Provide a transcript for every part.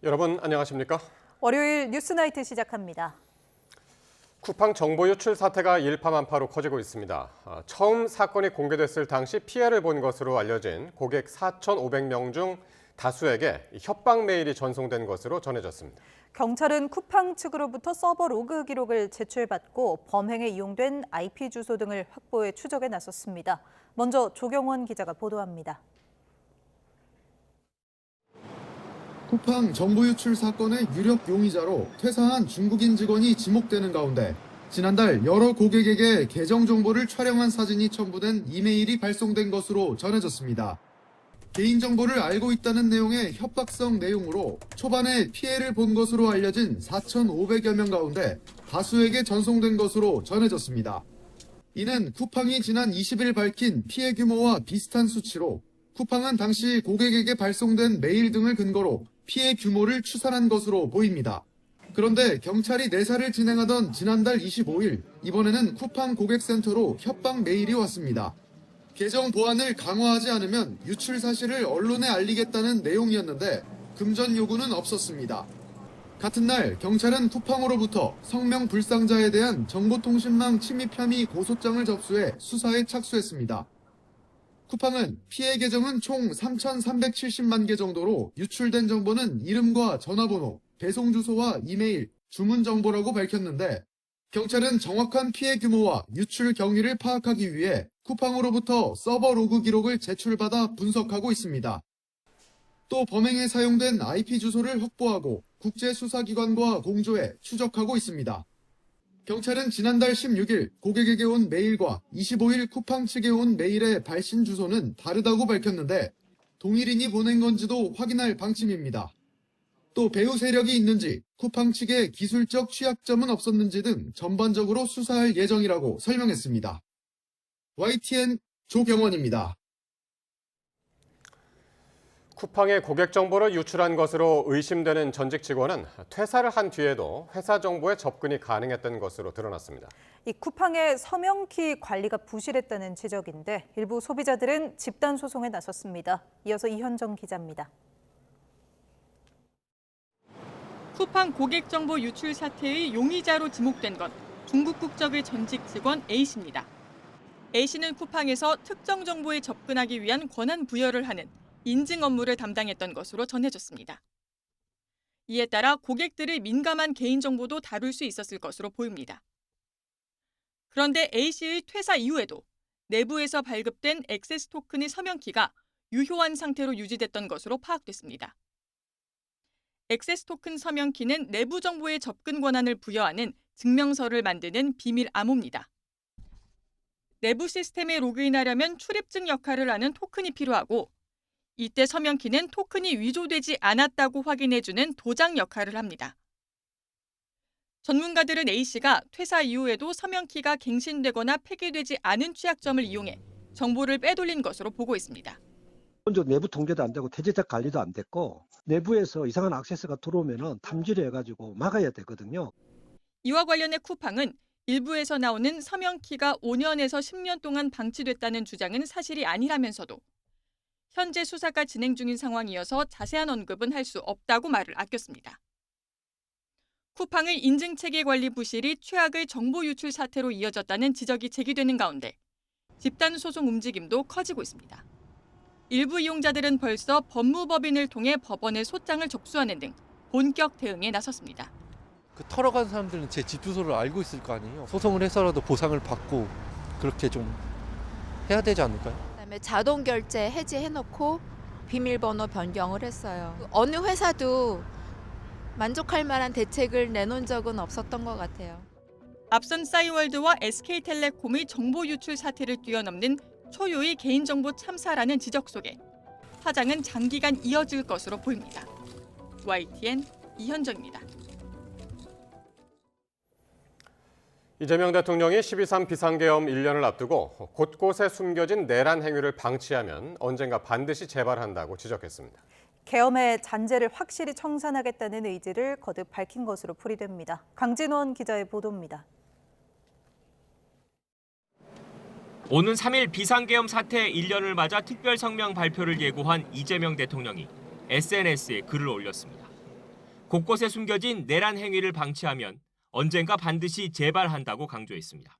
여러분 안녕하십니까? 월요일 뉴스나이트 시작합니다. 쿠팡 정보 유출 사태가 일파만파로 커지고 있습니다. 처음 사건이 공개됐을 당시 피해를 본 것으로 알려진 고객 4,500명 중 다수에게 협박 메일이 전송된 것으로 전해졌습니다. 경찰은 쿠팡 측으로부터 서버 로그 기록을 제출받고 범행에 이용된 IP 주소 등을 확보해 추적에 나섰습니다. 먼저 조경원 기자가 보도합니다. 쿠팡 정보 유출 사건의 유력 용의자로 퇴사한 중국인 직원이 지목되는 가운데 지난달 여러 고객에게 계정 정보를 촬영한 사진이 첨부된 이메일이 발송된 것으로 전해졌습니다. 개인정보를 알고 있다는 내용의 협박성 내용으로 초반에 피해를 본 것으로 알려진 4,500여 명 가운데 다수에게 전송된 것으로 전해졌습니다. 이는 쿠팡이 지난 20일 밝힌 피해 규모와 비슷한 수치로 쿠팡은 당시 고객에게 발송된 메일 등을 근거로 피해 규모를 추산한 것으로 보입니다. 그런데 경찰이 내사를 진행하던 지난달 25일, 이번에는 쿠팡 고객센터로 협박 메일이 왔습니다. 계정 보안을 강화하지 않으면 유출 사실을 언론에 알리겠다는 내용이었는데 금전 요구는 없었습니다. 같은 날 경찰은 쿠팡으로부터 성명 불상자에 대한 정보통신망 침입 혐의 고소장을 접수해 수사에 착수했습니다. 쿠팡은 피해 계정은 총 3,370만 개 정도로 유출된 정보는 이름과 전화번호, 배송 주소와 이메일, 주문 정보라고 밝혔는데 경찰은 정확한 피해 규모와 유출 경위를 파악하기 위해 쿠팡으로부터 서버 로그 기록을 제출받아 분석하고 있습니다. 또 범행에 사용된 IP 주소를 확보하고 국제수사기관과 공조해 추적하고 있습니다. 경찰은 지난달 16일 고객에게 온 메일과 25일 쿠팡 측에 온 메일의 발신 주소는 다르다고 밝혔는데 동일인이 보낸 건지도 확인할 방침입니다. 또 배후 세력이 있는지, 쿠팡 측에 기술적 취약점은 없었는지 등 전반적으로 수사할 예정이라고 설명했습니다. YTN 조경원입니다. 쿠팡의 고객 정보를 유출한 것으로 의심되는 전직 직원은 퇴사를 한 뒤에도 회사 정보에 접근이 가능했던 것으로 드러났습니다. 이 쿠팡의 서명키 관리가 부실했다는 지적인데 일부 소비자들은 집단 소송에 나섰습니다. 이어서 이현정 기자입니다. 쿠팡 고객 정보 유출 사태의 용의자로 지목된 건 중국 국적의 전직 직원 A씨입니다. A씨는 쿠팡에서 특정 정보에 접근하기 위한 권한 부여를 하는 인증 업무를 담당했던 것으로 전해졌습니다. 이에 따라 고객들의 민감한 개인정보도 다룰 수 있었을 것으로 보입니다. 그런데 A씨의 퇴사 이후에도 내부에서 발급된 액세스 토큰의 서명키가 유효한 상태로 유지됐던 것으로 파악됐습니다. 액세스 토큰 서명키는 내부 정보에 접근 권한을 부여하는 증명서를 만드는 비밀 암호입니다. 내부 시스템에 로그인하려면 출입증 역할을 하는 토큰이 필요하고 이때 서명키는 토큰이 위조되지 않았다고 확인해주는 도장 역할을 합니다. 전문가들은 A씨가 퇴사 이후에도 서명키가 갱신되거나 폐기되지 않은 취약점을 이용해 정보를 빼돌린 것으로 보고 있습니다. 먼저 내부 통제도 안 되고 대제작 관리도 안 됐고 내부에서 이상한 액세스가 들어오면 탐지를 해가지고 막아야 되거든요. 이와 관련해 쿠팡은 일부에서 나오는 서명키가 5년에서 10년 동안 방치됐다는 주장은 사실이 아니라면서도 현재 수사가 진행 중인 상황이어서 자세한 언급은 할 수 없다고 말을 아꼈습니다. 쿠팡의 인증체계 관리 부실이 최악의 정보 유출 사태로 이어졌다는 지적이 제기되는 가운데 집단 소송 움직임도 커지고 있습니다. 일부 이용자들은 벌써 법무법인을 통해 법원에 소장을 접수하는 등 본격 대응에 나섰습니다. 그 털어간 사람들은 제 집 주소를 알고 있을 거 아니에요. 소송을 해서라도 보상을 받고 그렇게 좀 해야 되지 않을까요? 그다음에 자동 결제 해지해놓고 비밀번호 변경을 했어요. 어느 회사도 만족할 만한 대책을 내놓은 적은 없었던 것 같아요. 앞선 싸이월드와 SK텔레콤의 정보 유출 사태를 뛰어넘는 초유의 개인정보 참사라는 지적 속에 파장은 장기간 이어질 것으로 보입니다. YTN 이현정입니다. 이재명 대통령이 12.3 비상계엄 1년을 앞두고 곳곳에 숨겨진 내란 행위를 방치하면 언젠가 반드시 재발한다고 지적했습니다. 계엄의 잔재를 확실히 청산하겠다는 의지를 거듭 밝힌 것으로 풀이됩니다. 강진원 기자의 보도입니다. 오는 3일 비상계엄 사태 1년을 맞아 특별 성명 발표를 예고한 이재명 대통령이 SNS에 글을 올렸습니다. 곳곳에 숨겨진 내란 행위를 방치하면 언젠가 반드시 재발한다고 강조했습니다.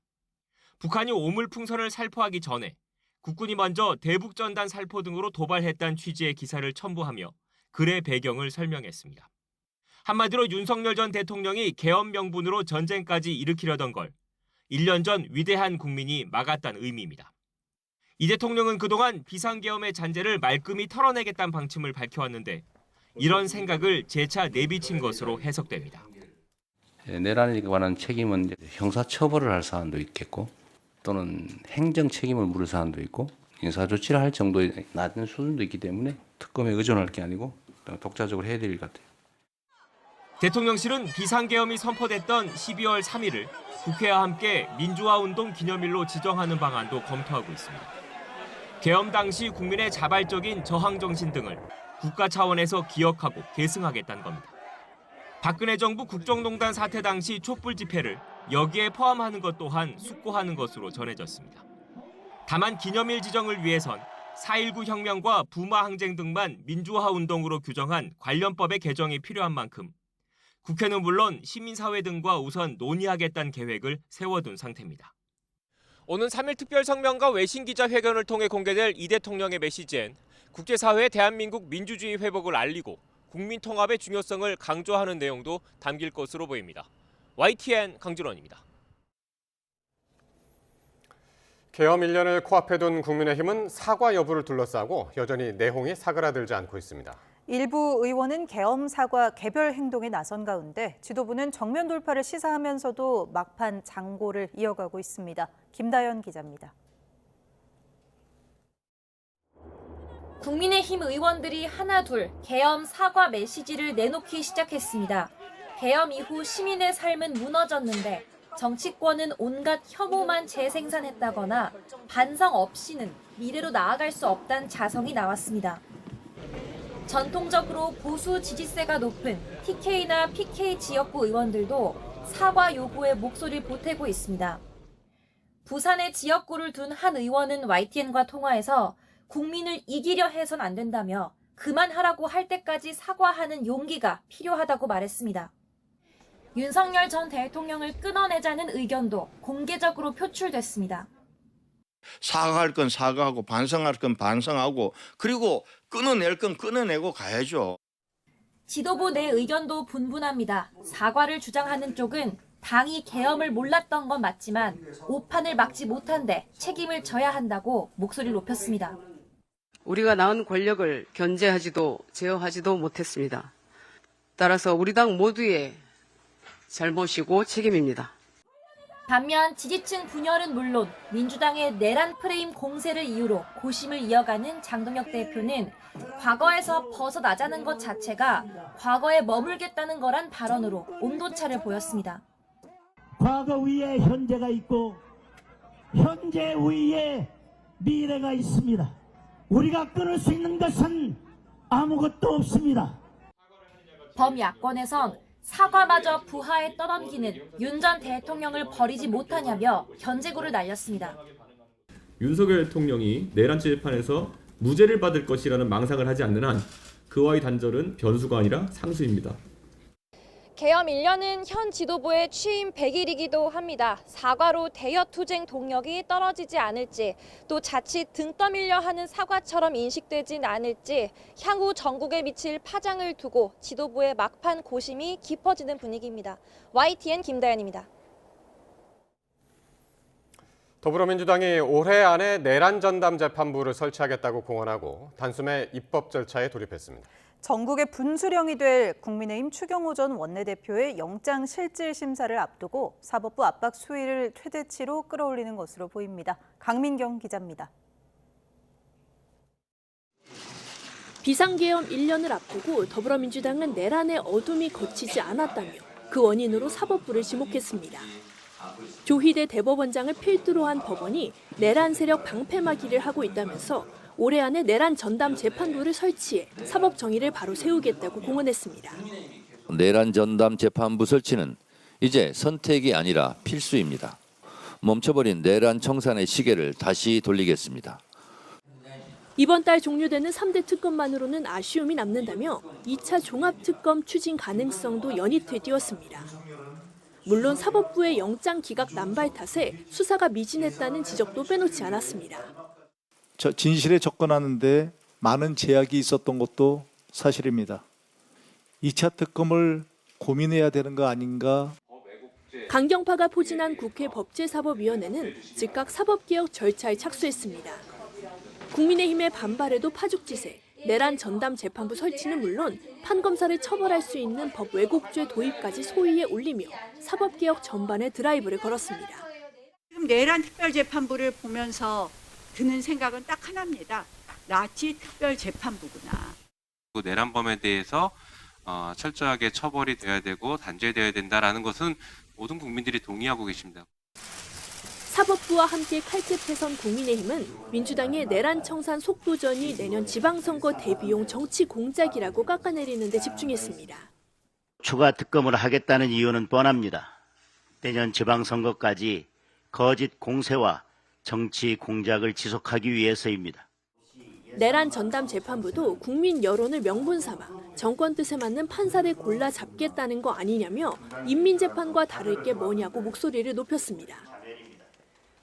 북한이 오물풍선을 살포하기 전에 국군이 먼저 대북전단 살포 등으로 도발했다는 취지의 기사를 첨부하며 글의 배경을 설명했습니다. 한마디로 윤석열 전 대통령이 계엄 명분으로 전쟁까지 일으키려던 걸 1년 전 위대한 국민이 막았다는 의미입니다. 이 대통령은 그동안 비상계엄의 잔재를 말끔히 털어내겠다는 방침을 밝혀왔는데 이런 생각을 재차 내비친 것으로 해석됩니다. 내란에 관한 책임은 형사처벌을 할 사안도 있겠고 또는 행정 책임을 물을 사안도 있고 인사조치를 할 정도의 낮은 수준도 있기 때문에 특검에 의존할 게 아니고 독자적으로 해야 될 것 같아요. 대통령실은 비상계엄이 선포됐던 12월 3일을 국회와 함께 민주화운동 기념일로 지정하는 방안도 검토하고 있습니다. 계엄 당시 국민의 자발적인 저항 정신 등을 국가 차원에서 기억하고 계승하겠다는 겁니다. 박근혜 정부 국정농단 사태 당시 촛불 집회를 여기에 포함하는 것 또한 숙고하는 것으로 전해졌습니다. 다만 기념일 지정을 위해선 4.19 혁명과 부마 항쟁 등만 민주화 운동으로 규정한 관련법의 개정이 필요한 만큼 국회는 물론 시민사회 등과 우선 논의하겠다는 계획을 세워둔 상태입니다. 오는 3일 특별성명과 외신기자회견을 통해 공개될 이 대통령의 메시지엔 국제사회에 대한민국 민주주의 회복을 알리고 국민 통합의 중요성을 강조하는 내용도 담길 것으로 보입니다. YTN 강준원입니다. 계엄 1년을 코앞에 둔 국민의힘은 사과 여부를 둘러싸고 여전히 내홍이 사그라들지 않고 있습니다. 일부 의원은 계엄 사과 개별 행동에 나선 가운데 지도부는 정면 돌파를 시사하면서도 막판 장고를 이어가고 있습니다. 김다연 기자입니다. 국민의힘 의원들이 하나둘 계엄 사과 메시지를 내놓기 시작했습니다. 계엄 이후 시민의 삶은 무너졌는데 정치권은 온갖 혐오만 재생산했다거나 반성 없이는 미래로 나아갈 수 없다는 자성이 나왔습니다. 전통적으로 보수 지지세가 높은 TK나 PK 지역구 의원들도 사과 요구에 목소리를 보태고 있습니다. 부산의 지역구를 둔 한 의원은 YTN과 통화에서 국민을 이기려 해선 안 된다며 그만하라고 할 때까지 사과하는 용기가 필요하다고 말했습니다. 윤석열 전 대통령을 끊어내자는 의견도 공개적으로 표출됐습니다. 사과할 건 사과하고 반성할 건 반성하고 그리고 끊어낼 건 끊어내고 가야죠. 지도부 내 의견도 분분합니다. 사과를 주장하는 쪽은 당이 계엄을 몰랐던 건 맞지만 오판을 막지 못한 데 책임을 져야 한다고 목소리를 높였습니다. 우리가 낳은 권력을 견제하지도 제어하지도 못했습니다. 따라서 우리 당 모두의 잘못이고 책임입니다. 반면 지지층 분열은 물론 민주당의 내란 프레임 공세를 이유로 고심을 이어가는 장동혁 대표는 과거에서 벗어나자는 것 자체가 과거에 머물겠다는 거란 발언으로 온도차를 보였습니다. 과거 위에 현재가 있고 현재 위에 미래가 있습니다. 우리가 끊을 수 있는 것은 아무것도 없습니다. 범야권에선 사과마저 부하에 떠넘기는 윤 전 대통령을 버리지 못하냐며 견제구를 날렸습니다. 윤석열 대통령이 내란 재판에서 무죄를 받을 것이라는 망상을 하지 않는 한 그와의 단절은 변수가 아니라 상수입니다. 계엄 1년은 현 지도부의 취임 100일이기도 합니다. 사과로 대여 투쟁 동력이 떨어지지 않을지, 또 자칫 등 떠밀려 하는 사과처럼 인식되진 않을지 향후 전국에 미칠 파장을 두고 지도부의 막판 고심이 깊어지는 분위기입니다. YTN 김다연입니다. 더불어민주당이 올해 안에 내란 전담 재판부를 설치하겠다고 공언하고 단숨에 입법 절차에 돌입했습니다. 전국의 분수령이 될 국민의힘 추경호 전 원내대표의 영장 실질 심사를 앞두고 사법부 압박 수위를 최대치로 끌어올리는 것으로 보입니다. 강민경 기자입니다. 비상계엄 1년을 앞두고 더불어민주당은 내란의 어둠이 걷히지 않았다며 그 원인으로 사법부를 지목했습니다. 조희대 대법원장을 필두로 한 법원이 내란 세력 방패막이를 하고 있다면서 올해 안에 내란 전담 재판부를 설치해 사법 정의를 바로 세우겠다고 공언했습니다. 내란 전담 재판부 설치는 이제 선택이 아니라 필수입니다. 멈춰버린 내란 청산의 시계를 다시 돌리겠습니다. 이번 달 종료되는 3대 특검만으로는 아쉬움이 남는다며 2차 종합특검 추진 가능성도 연이틀 띄웠습니다. 물론 사법부의 영장 기각 남발 탓에 수사가 미진했다는 지적도 빼놓지 않았습니다. 진실에 접근하는데 많은 제약이 있었던 것도 사실입니다. 2차 특검을 고민해야 되는 거 아닌가? 강경파가 포진한 국회 법제사법위원회는 즉각 사법개혁 절차에 착수했습니다. 국민의힘의 반발에도 파죽지세, 내란 전담 재판부 설치는 물론 판검사를 처벌할 수 있는 법 왜곡죄 도입까지 소위에 올리며 사법개혁 전반에 드라이브를 걸었습니다. 지금 내란 특별재판부를 보면서 드는 생각은 딱 하나입니다. 나치 특별재판부구나. 내란범에 대해서 철저하게 처벌이 돼야 되고 단죄되어야 된다라는 것은 모든 국민들이 동의하고 계십니다. 사법부와 함께 칼집해선 국민의힘은 민주당의 내란 청산 속도전이 내년 지방선거 대비용 정치 공작이라고 깎아내리는 데 집중했습니다. 추가 특검을 하겠다는 이유는 뻔합니다. 내년 지방선거까지 거짓 공세와 정치 공작을 지속하기 위해서입니다. 내란 전담 재판부도 국민 여론을 명분 삼아 정권 뜻에 맞는 판사를 골라 잡겠다는 거 아니냐며 인민재판과 다를 게 뭐냐고 목소리를 높였습니다.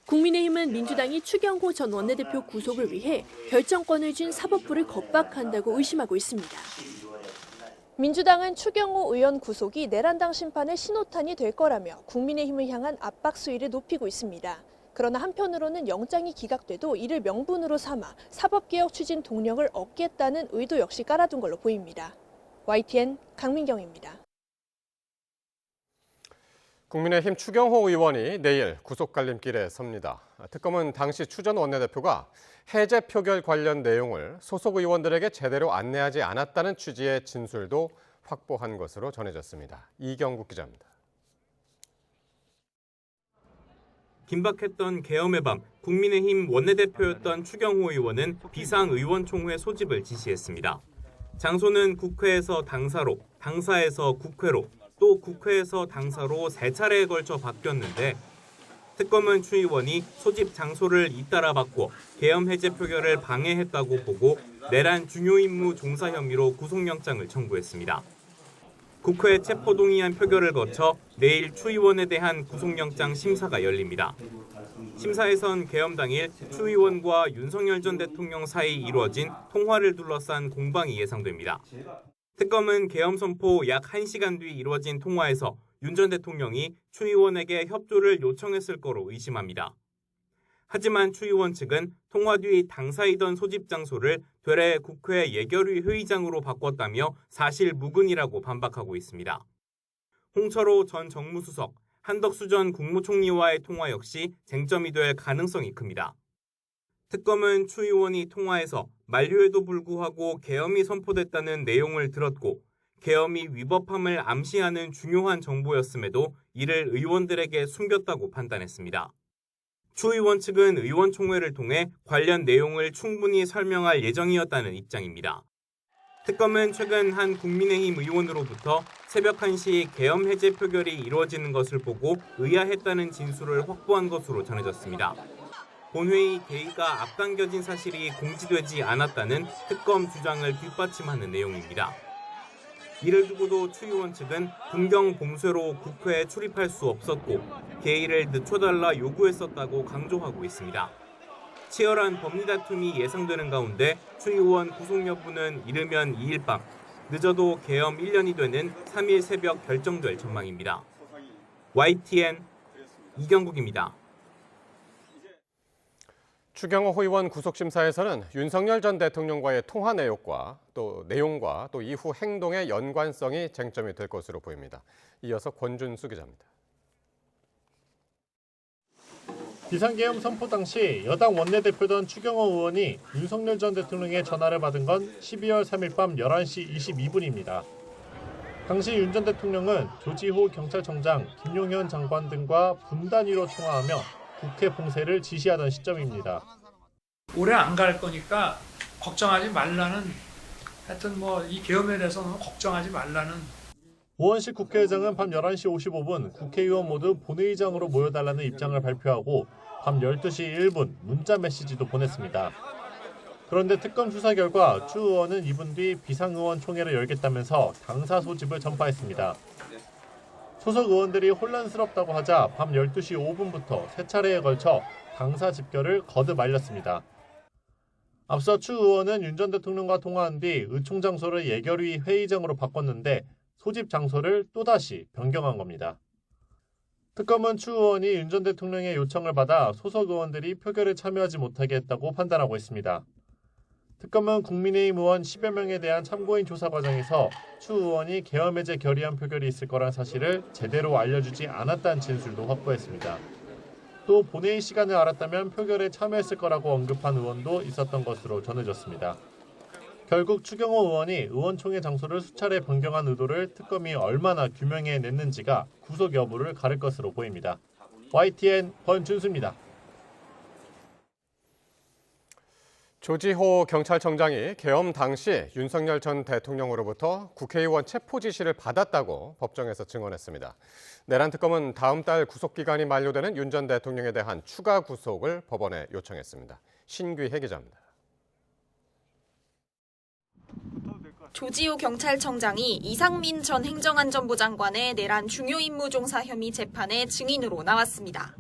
국민의힘은 민주당이 추경호 전 원내대표 구속을 위해 결정권을 쥔 사법부를 겁박한다고 의심하고 있습니다. 민주당은 추경호 의원 구속이 내란당 심판의 신호탄이 될 거라며 국민의힘을 향한 압박 수위를 높이고 있습니다. 그러나 한편으로는 영장이 기각돼도 이를 명분으로 삼아 사법개혁 추진 동력을 얻겠다는 의도 역시 깔아둔 걸로 보입니다. YTN 강민경입니다. 국민의힘 추경호 의원이 내일 구속갈림길에 섭니다. 특검은 당시 추 전 원내대표가 해제 표결 관련 내용을 소속 의원들에게 제대로 안내하지 않았다는 취지의 진술도 확보한 것으로 전해졌습니다. 이경국 기자입니다. 긴박했던 계엄의 밤, 국민의힘 원내대표였던 추경호 의원은 비상의원총회 소집을 지시했습니다. 장소는 국회에서 당사로, 당사에서 국회로, 또 국회에서 당사로 3차례에 걸쳐 바뀌었는데 특검은 추 의원이 소집 장소를 잇따라 바꿔 계엄 해제 표결을 방해했다고 보고 내란 중요 임무 종사 혐의로 구속영장을 청구했습니다. 국회 체포동의안 표결을 거쳐 내일 추 의원에 대한 구속영장 심사가 열립니다. 심사에선 계엄 당일 추 의원과 윤석열 전 대통령 사이 이루어진 통화를 둘러싼 공방이 예상됩니다. 특검은 계엄 선포 약 1시간 뒤 이루어진 통화에서 윤 전 대통령이 추 의원에게 협조를 요청했을 거로 의심합니다. 하지만 추 의원 측은 통화 뒤 당사이던 소집 장소를 되레 국회 예결위 회의장으로 바꿨다며 사실 무근이라고 반박하고 있습니다. 홍철호 전 정무수석, 한덕수 전 국무총리와의 통화 역시 쟁점이 될 가능성이 큽니다. 특검은 추 의원이 통화에서 만료에도 불구하고 계엄이 선포됐다는 내용을 들었고 계엄이 위법함을 암시하는 중요한 정보였음에도 이를 의원들에게 숨겼다고 판단했습니다. 추 의원 측은 의원총회를 통해 관련 내용을 충분히 설명할 예정이었다는 입장입니다. 특검은 최근 한 국민의힘 의원으로부터 새벽 1시 계엄 해제 표결이 이루어지는 것을 보고 의아했다는 진술을 확보한 것으로 전해졌습니다. 본회의 개의가 앞당겨진 사실이 공지되지 않았다는 특검 주장을 뒷받침하는 내용입니다. 이를 두고도 추 의원 측은 분경 봉쇄로 국회에 출입할 수 없었고 개의를 늦춰달라 요구했었다고 강조하고 있습니다. 치열한 법리 다툼이 예상되는 가운데 추 의원 구속 여부는 이르면 2일 밤, 늦어도 계엄 1년이 되는 3일 새벽 결정될 전망입니다. YTN 이경국입니다. 추경호 의원 구속심사에서는 윤석열 전 대통령과의 통화 내용과 또 이후 행동의 연관성이 쟁점이 될 것으로 보입니다. 이어서 권준수 기자입니다. 비상계엄 선포 당시 여당 원내대표던 추경호 의원이 윤석열 전 대통령의 전화를 받은 건 12월 3일 밤 11시 22분입니다. 당시 윤 전 대통령은 조지호 경찰청장, 김용현 장관 등과 분단위로 통화하며 국회 봉쇄를 지시하던 시점입니다. 오래 안 갈 거니까 걱정하지 말라는, 하여튼 이 계엄에 대해서는 걱정하지 말라는. 우원식 국회의장은 밤 11시 55분 국회의원 모두 본회의장으로 모여달라는 입장을 발표하고 밤 12시 1분 문자 메시지도 보냈습니다. 그런데 특검 수사 결과 추 의원은 2분 뒤 비상의원총회를 열겠다면서 당사 소집을 전파했습니다. 소속 의원들이 혼란스럽다고 하자 밤 12시 5분부터 세 차례에 걸쳐 당사 집결을 거듭 알렸습니다. 앞서 추 의원은 윤 전 대통령과 통화한 뒤 의총 장소를 예결위 회의장으로 바꿨는데 소집 장소를 또다시 변경한 겁니다. 특검은 추 의원이 윤 전 대통령의 요청을 받아 소속 의원들이 표결에 참여하지 못하게 했다고 판단하고 있습니다. 특검은 국민의힘 의원 10여 명에 대한 참고인 조사 과정에서 추 의원이 계엄 해제 결의안 표결이 있을 거란 사실을 제대로 알려주지 않았다는 진술도 확보했습니다. 또 본회의 시간을 알았다면 표결에 참여했을 거라고 언급한 의원도 있었던 것으로 전해졌습니다. 결국 추경호 의원이 의원총회 장소를 수차례 변경한 의도를 특검이 얼마나 규명해냈는지가 구속 여부를 가를 것으로 보입니다. YTN 권준수입니다. 조지호 경찰청장이 계엄 당시 윤석열 전 대통령으로부터 국회의원 체포 지시를 받았다고 법정에서 증언했습니다. 내란 특검은 다음 달 구속기간이 만료되는 윤 전 대통령에 대한 추가 구속을 법원에 요청했습니다. 신귀혜 기자입니다. 조지호 경찰청장이 이상민 전 행정안전부 장관의 내란 중요 임무 종사 혐의 재판에 증인으로 나왔습니다.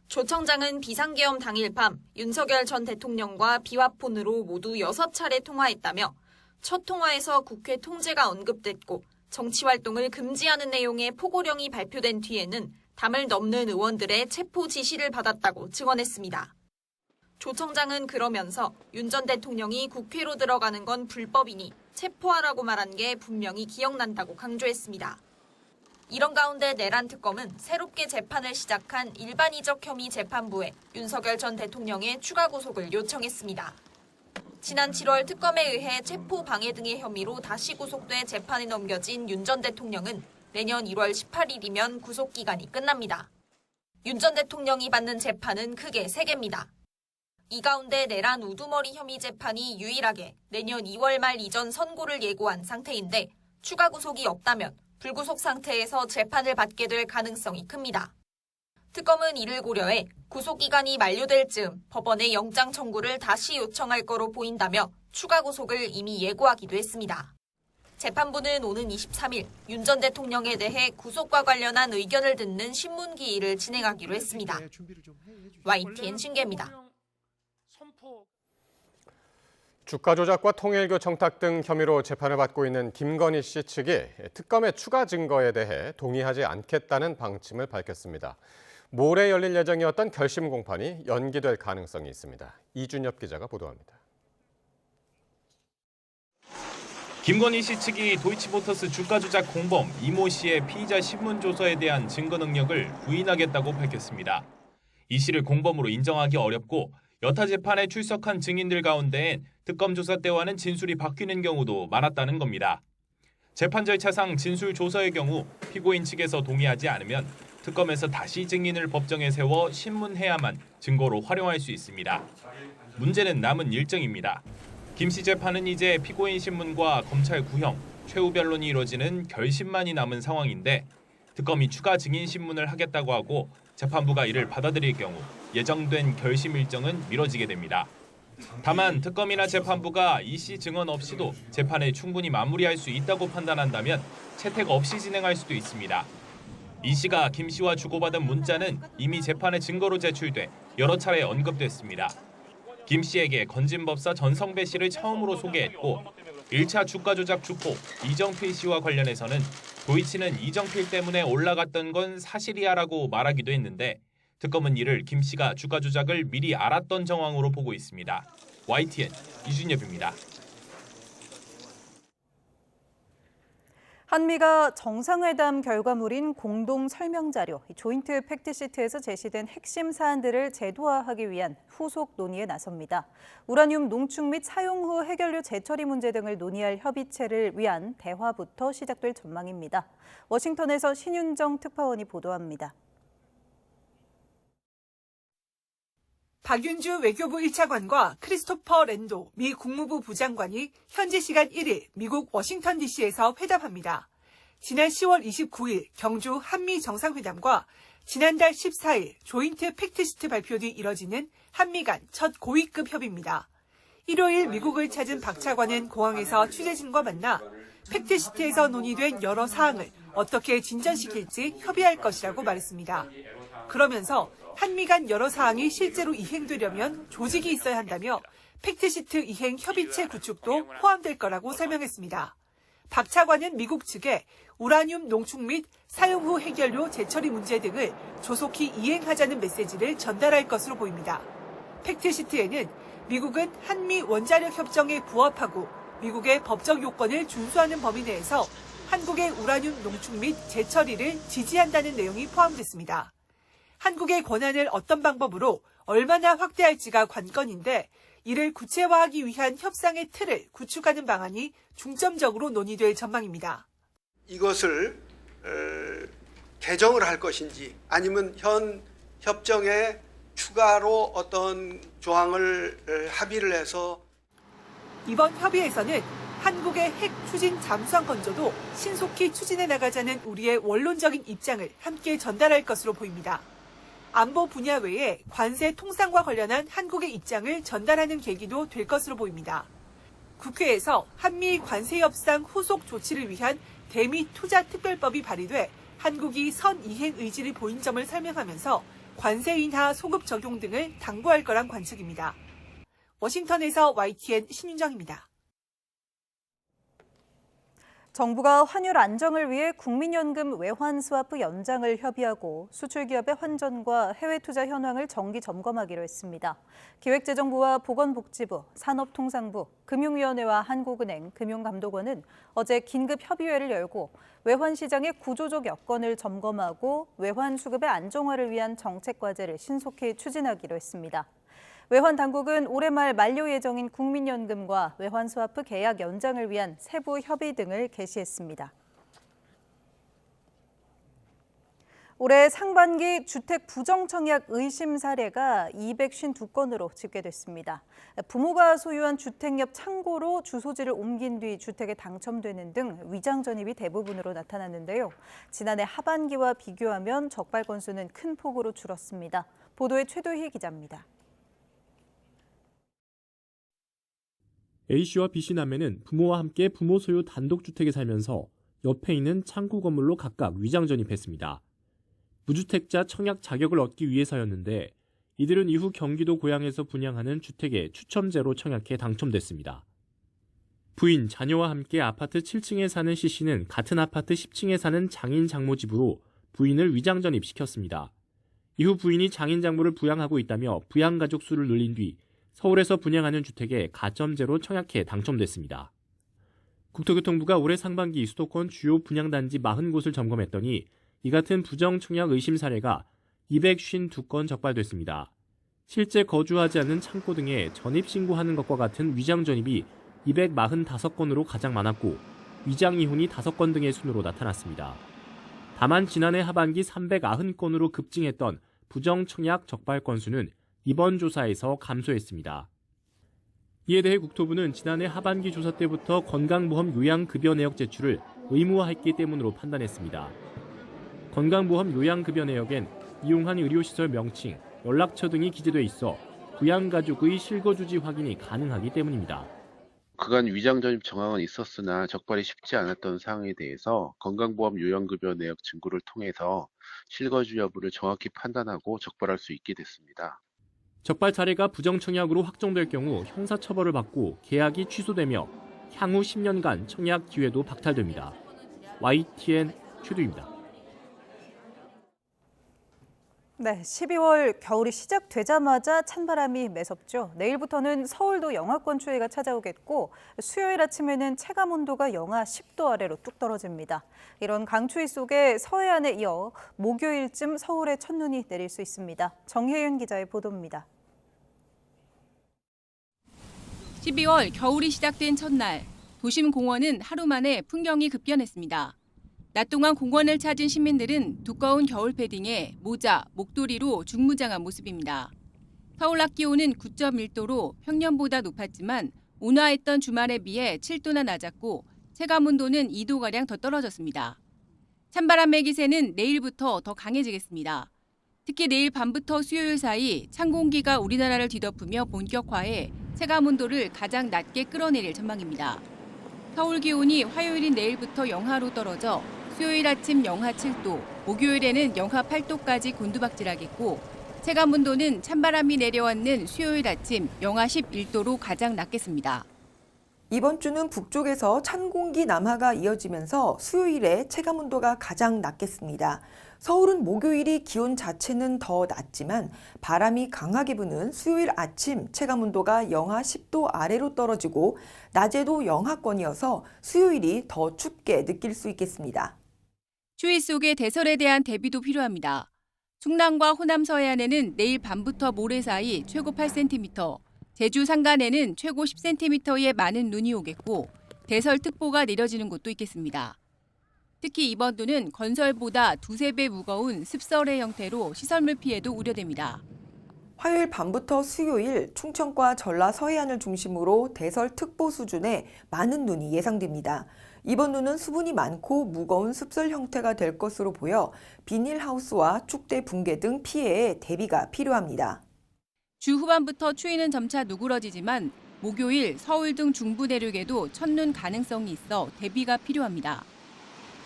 조 청장은 비상계엄 당일 밤 윤석열 전 대통령과 비화폰으로 모두 6차례 통화했다며 첫 통화에서 국회 통제가 언급됐고 정치활동을 금지하는 내용의 포고령이 발표된 뒤에는 담을 넘는 의원들의 체포 지시를 받았다고 증언했습니다. 조 청장은 그러면서 윤 전 대통령이 국회로 들어가는 건 불법이니 체포하라고 말한 게 분명히 기억난다고 강조했습니다. 이런 가운데 내란 특검은 새롭게 재판을 시작한 일반이적 혐의 재판부에 윤석열 전 대통령의 추가 구속을 요청했습니다. 지난 7월 특검에 의해 체포 방해 등의 혐의로 다시 구속돼 재판에 넘겨진 윤 전 대통령은 내년 1월 18일이면 구속기간이 끝납니다. 윤 전 대통령이 받는 재판은 크게 3개입니다. 이 가운데 내란 우두머리 혐의 재판이 유일하게 내년 2월 말 이전 선고를 예고한 상태인데 추가 구속이 없다면 불구속 상태에서 재판을 받게 될 가능성이 큽니다. 특검은 이를 고려해 구속기간이 만료될 즈음 법원에 영장 청구를 다시 요청할 거로 보인다며 추가 구속을 이미 예고하기도 했습니다. 재판부는 오는 23일 윤 전 대통령에 대해 구속과 관련한 의견을 듣는 신문기일을 진행하기로 했습니다. YTN 신계입니다. 주가 조작과 통일교 청탁 등 혐의로 재판을 받고 있는 김건희 씨 측이 특검의 추가 증거에 대해 동의하지 않겠다는 방침을 밝혔습니다. 모레 열릴 예정이었던 결심 공판이 연기될 가능성이 있습니다. 이준엽 기자가 보도합니다. 김건희 씨 측이 도이치모터스 주가 조작 공범 이모 씨의 피의자 신문 조서에 대한 증거 능력을 부인하겠다고 밝혔습니다. 이 씨를 공범으로 인정하기 어렵고 여타 재판에 출석한 증인들 가운데엔 특검 조사 때와는 진술이 바뀌는 경우도 많았다는 겁니다. 재판 절차상 진술 조서의 경우 피고인 측에서 동의하지 않으면 특검에서 다시 증인을 법정에 세워 신문해야만 증거로 활용할 수 있습니다. 문제는 남은 일정입니다. 김 씨 재판은 이제 피고인 신문과 검찰 구형, 최후 변론이 이뤄지는 결심만이 남은 상황인데 특검이 추가 증인 신문을 하겠다고 하고 재판부가 이를 받아들일 경우 예정된 결심 일정은 미뤄지게 됩니다. 다만 특검이나 재판부가 이 씨 증언 없이도 재판을 충분히 마무리할 수 있다고 판단한다면 채택 없이 진행할 수도 있습니다. 이 씨가 김 씨와 주고받은 문자는 이미 재판의 증거로 제출돼 여러 차례 언급됐습니다. 김 씨에게 건진법사 전성배 씨를 처음으로 소개했고 1차 주가 조작 주포 이정필 씨와 관련해서는 도이치는 이정필 때문에 올라갔던 건 사실이야라고 말하기도 했는데 특검은 이를 김 씨가 주가 조작을 미리 알았던 정황으로 보고 있습니다. YTN 이준엽입니다. 한미가 정상회담 결과물인 공동 설명 자료, 조인트 팩트시트에서 제시된 핵심 사안들을 제도화하기 위한 후속 논의에 나섭니다. 우라늄 농축 및 사용 후 해결료 재처리 문제 등을 논의할 협의체를 위한 대화부터 시작될 전망입니다. 워싱턴에서 신윤정 특파원이 보도합니다. 박윤주 외교부 1차관과 크리스토퍼 랜도 미 국무부 부장관이 현지 시간 1일 미국 워싱턴 DC에서 회담합니다. 지난 10월 29일 경주 한미 정상회담과 지난달 14일 조인트 팩트시트 발표 뒤 이뤄지는 한미 간 첫 고위급 협의입니다. 일요일 미국을 찾은 박 차관은 공항에서 취재진과 만나 팩트시트에서 논의된 여러 사항을 어떻게 진전시킬지 협의할 것이라고 말했습니다. 그러면서 한미 간 여러 사항이 실제로 이행되려면 조직이 있어야 한다며 팩트시트 이행 협의체 구축도 포함될 거라고 설명했습니다. 박 차관은 미국 측에 우라늄 농축 및 사용 후 해결료 재처리 문제 등을 조속히 이행하자는 메시지를 전달할 것으로 보입니다. 팩트시트에는 미국은 한미 원자력 협정에 부합하고 미국의 법적 요건을 준수하는 범위 내에서 한국의 우라늄 농축 및 재처리를 지지한다는 내용이 포함됐습니다. 한국의 권한을 어떤 방법으로 얼마나 확대할지가 관건인데 이를 구체화하기 위한 협상의 틀을 구축하는 방안이 중점적으로 논의될 전망입니다. 이것을 개정을 할 것인지 아니면 현 협정에 추가로 어떤 조항을 합의를 해서 이번 협의에서는 한국의 핵 추진 잠수함 건조도 신속히 추진해 나가자는 우리의 원론적인 입장을 함께 전달할 것으로 보입니다. 안보 분야 외에 관세 통상과 관련한 한국의 입장을 전달하는 계기도 될 것으로 보입니다. 국회에서 한미 관세 협상 후속 조치를 위한 대미 투자 특별법이 발의돼 한국이 선 이행 의지를 보인 점을 설명하면서 관세 인하 소급 적용 등을 당부할 거란 관측입니다. 워싱턴에서 YTN 신윤정입니다. 정부가 환율 안정을 위해 국민연금 외환 스와프 연장을 협의하고 수출기업의 환전과 해외 투자 현황을 정기 점검하기로 했습니다. 기획재정부와 보건복지부, 산업통상부, 금융위원회와 한국은행, 금융감독원은 어제 긴급 협의회를 열고 외환 시장의 구조적 여건을 점검하고 외환 수급의 안정화를 위한 정책 과제를 신속히 추진하기로 했습니다. 외환 당국은 올해 말 만료 예정인 국민연금과 외환 스와프 계약 연장을 위한 세부 협의 등을 개시했습니다. 올해 상반기 주택 부정청약 의심 사례가 252건으로 집계됐습니다. 부모가 소유한 주택 옆 창고로 주소지를 옮긴 뒤 주택에 당첨되는 등 위장 전입이 대부분으로 나타났는데요. 지난해 하반기와 비교하면 적발 건수는 큰 폭으로 줄었습니다. 보도에 최도희 기자입니다. A씨와 B씨 남매는 부모와 함께 부모 소유 단독주택에 살면서 옆에 있는 창고 건물로 각각 위장 전입했습니다. 무주택자 청약 자격을 얻기 위해서였는데 이들은 이후 경기도 고양에서 분양하는 주택에 추첨제로 청약해 당첨됐습니다. 부인, 자녀와 함께 아파트 7층에 사는 C씨는 같은 아파트 10층에 사는 장인 장모 집으로 부인을 위장 전입시켰습니다. 이후 부인이 장인 장모를 부양하고 있다며 부양가족 수를 늘린 뒤 서울에서 분양하는 주택에 가점제로 청약해 당첨됐습니다. 국토교통부가 올해 상반기 수도권 주요 분양단지 40곳을 점검했더니 이 같은 부정청약 의심 사례가 252건 적발됐습니다. 실제 거주하지 않는 창고 등에 전입신고하는 것과 같은 위장 전입이 245건으로 가장 많았고 위장 이혼이 5건 등의 순으로 나타났습니다. 다만 지난해 하반기 390건으로 급증했던 부정청약 적발 건수는 이번 조사에서 감소했습니다. 이에 대해 국토부는 지난해 하반기 조사 때부터 건강보험 요양급여 내역 제출을 의무화했기 때문으로 판단했습니다. 건강보험 요양급여 내역엔 이용한 의료시설 명칭, 연락처 등이 기재돼 있어 부양가족의 실거주지 확인이 가능하기 때문입니다. 그간 위장 전입 정황은 있었으나 적발이 쉽지 않았던 사항에 대해서 건강보험 요양급여 내역 증거를 통해서 실거주 여부를 정확히 판단하고 적발할 수 있게 됐습니다. 적발 사례가 부정청약으로 확정될 경우 형사처벌을 받고 계약이 취소되며 향후 10년간 청약 기회도 박탈됩니다. YTN 최두입니다. 네, 12월 겨울이 시작되자마자 찬바람이 매섭죠. 내일부터는 서울도 영하권 추위가 찾아오겠고 수요일 아침에는 체감 온도가 영하 10도 아래로 뚝 떨어집니다. 이런 강추위 속에 서해안에 이어 목요일쯤 서울에 첫눈이 내릴 수 있습니다. 정혜윤 기자의 보도입니다. 12월 겨울이 시작된 첫날, 도심 공원은 하루 만에 풍경이 급변했습니다. 낮 동안 공원을 찾은 시민들은 두꺼운 겨울 패딩에 모자, 목도리로 중무장한 모습입니다. 서울 낮 기온은 9.1도로 평년보다 높았지만 온화했던 주말에 비해 7도나 낮았고 체감 온도는 2도가량 더 떨어졌습니다. 찬바람의 기세는 내일부터 더 강해지겠습니다. 특히 내일 밤부터 수요일 사이 찬 공기가 우리나라를 뒤덮으며 본격화해 체감 온도를 가장 낮게 끌어내릴 전망입니다. 서울 기온이 화요일인 내일부터 영하로 떨어져 수요일 아침 영하 7도, 목요일에는 영하 8도까지 곤두박질하겠고 체감 온도는 찬바람이 내려앉는 수요일 아침 영하 11도로 가장 낮겠습니다. 이번 주는 북쪽에서 찬 공기 남하가 이어지면서 수요일에 체감 온도가 가장 낮겠습니다. 서울은 목요일이 기온 자체는 더 낮지만 바람이 강하게 부는 수요일 아침 체감 온도가 영하 10도 아래로 떨어지고 낮에도 영하권이어서 수요일이 더 춥게 느낄 수 있겠습니다. 추위 속의 대설에 대한 대비도 필요합니다. 충남과 호남 서해안에는 내일 밤부터 모레 사이 최고 8cm, 제주 산간에는 최고 10cm의 많은 눈이 오겠고 대설특보가 내려지는 곳도 있겠습니다. 특히 이번 눈은 건설보다 두세 배 무거운 습설의 형태로 시설물 피해도 우려됩니다. 화요일 밤부터 수요일 충청과 전라 서해안을 중심으로 대설특보 수준의 많은 눈이 예상됩니다. 이번 눈은 수분이 많고 무거운 습설 형태가 될 것으로 보여 비닐하우스와 축대 붕괴 등 피해에 대비가 필요합니다. 주 후반부터 추위는 점차 누그러지지만 목요일 서울 등 중부 내륙에도 첫눈 가능성이 있어 대비가 필요합니다.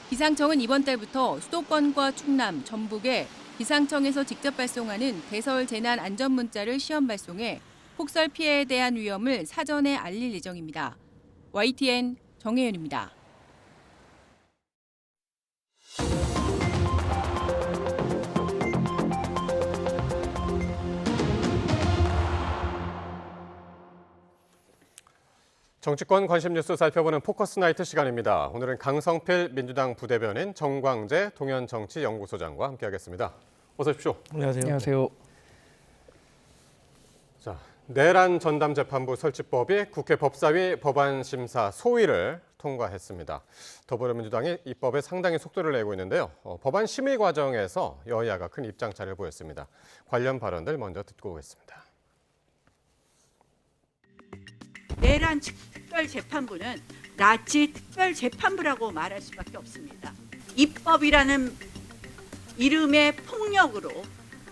기상청은 이번 달부터 수도권과 충남, 전북에 기상청에서 직접 발송하는 대설 재난 안전 문자를 시험 발송해 폭설 피해에 대한 위험을 사전에 알릴 예정입니다. YTN 정혜연입니다. 정치권 관심 뉴스 살펴보는 포커스 나이트 시간입니다. 오늘은 강성필 민주당 부대변인, 정광재 동현정치연구소장과 함께하겠습니다. 어서 오십시오. 안녕하세요. 안녕하세요. 자, 내란 전담 재판부 설치법이 국회 법사위 법안심사 소위를 통과했습니다. 더불어민주당이 입법에 상당히 속도를 내고 있는데요. 법안 심의 과정에서 여야가 큰 입장차를 보였습니다. 관련 발언들 먼저 듣고 오겠습니다. 내란 특별재판부는 나치 특별재판부라고 말할 수밖에 없습니다. 입법이라는 이름의 폭력으로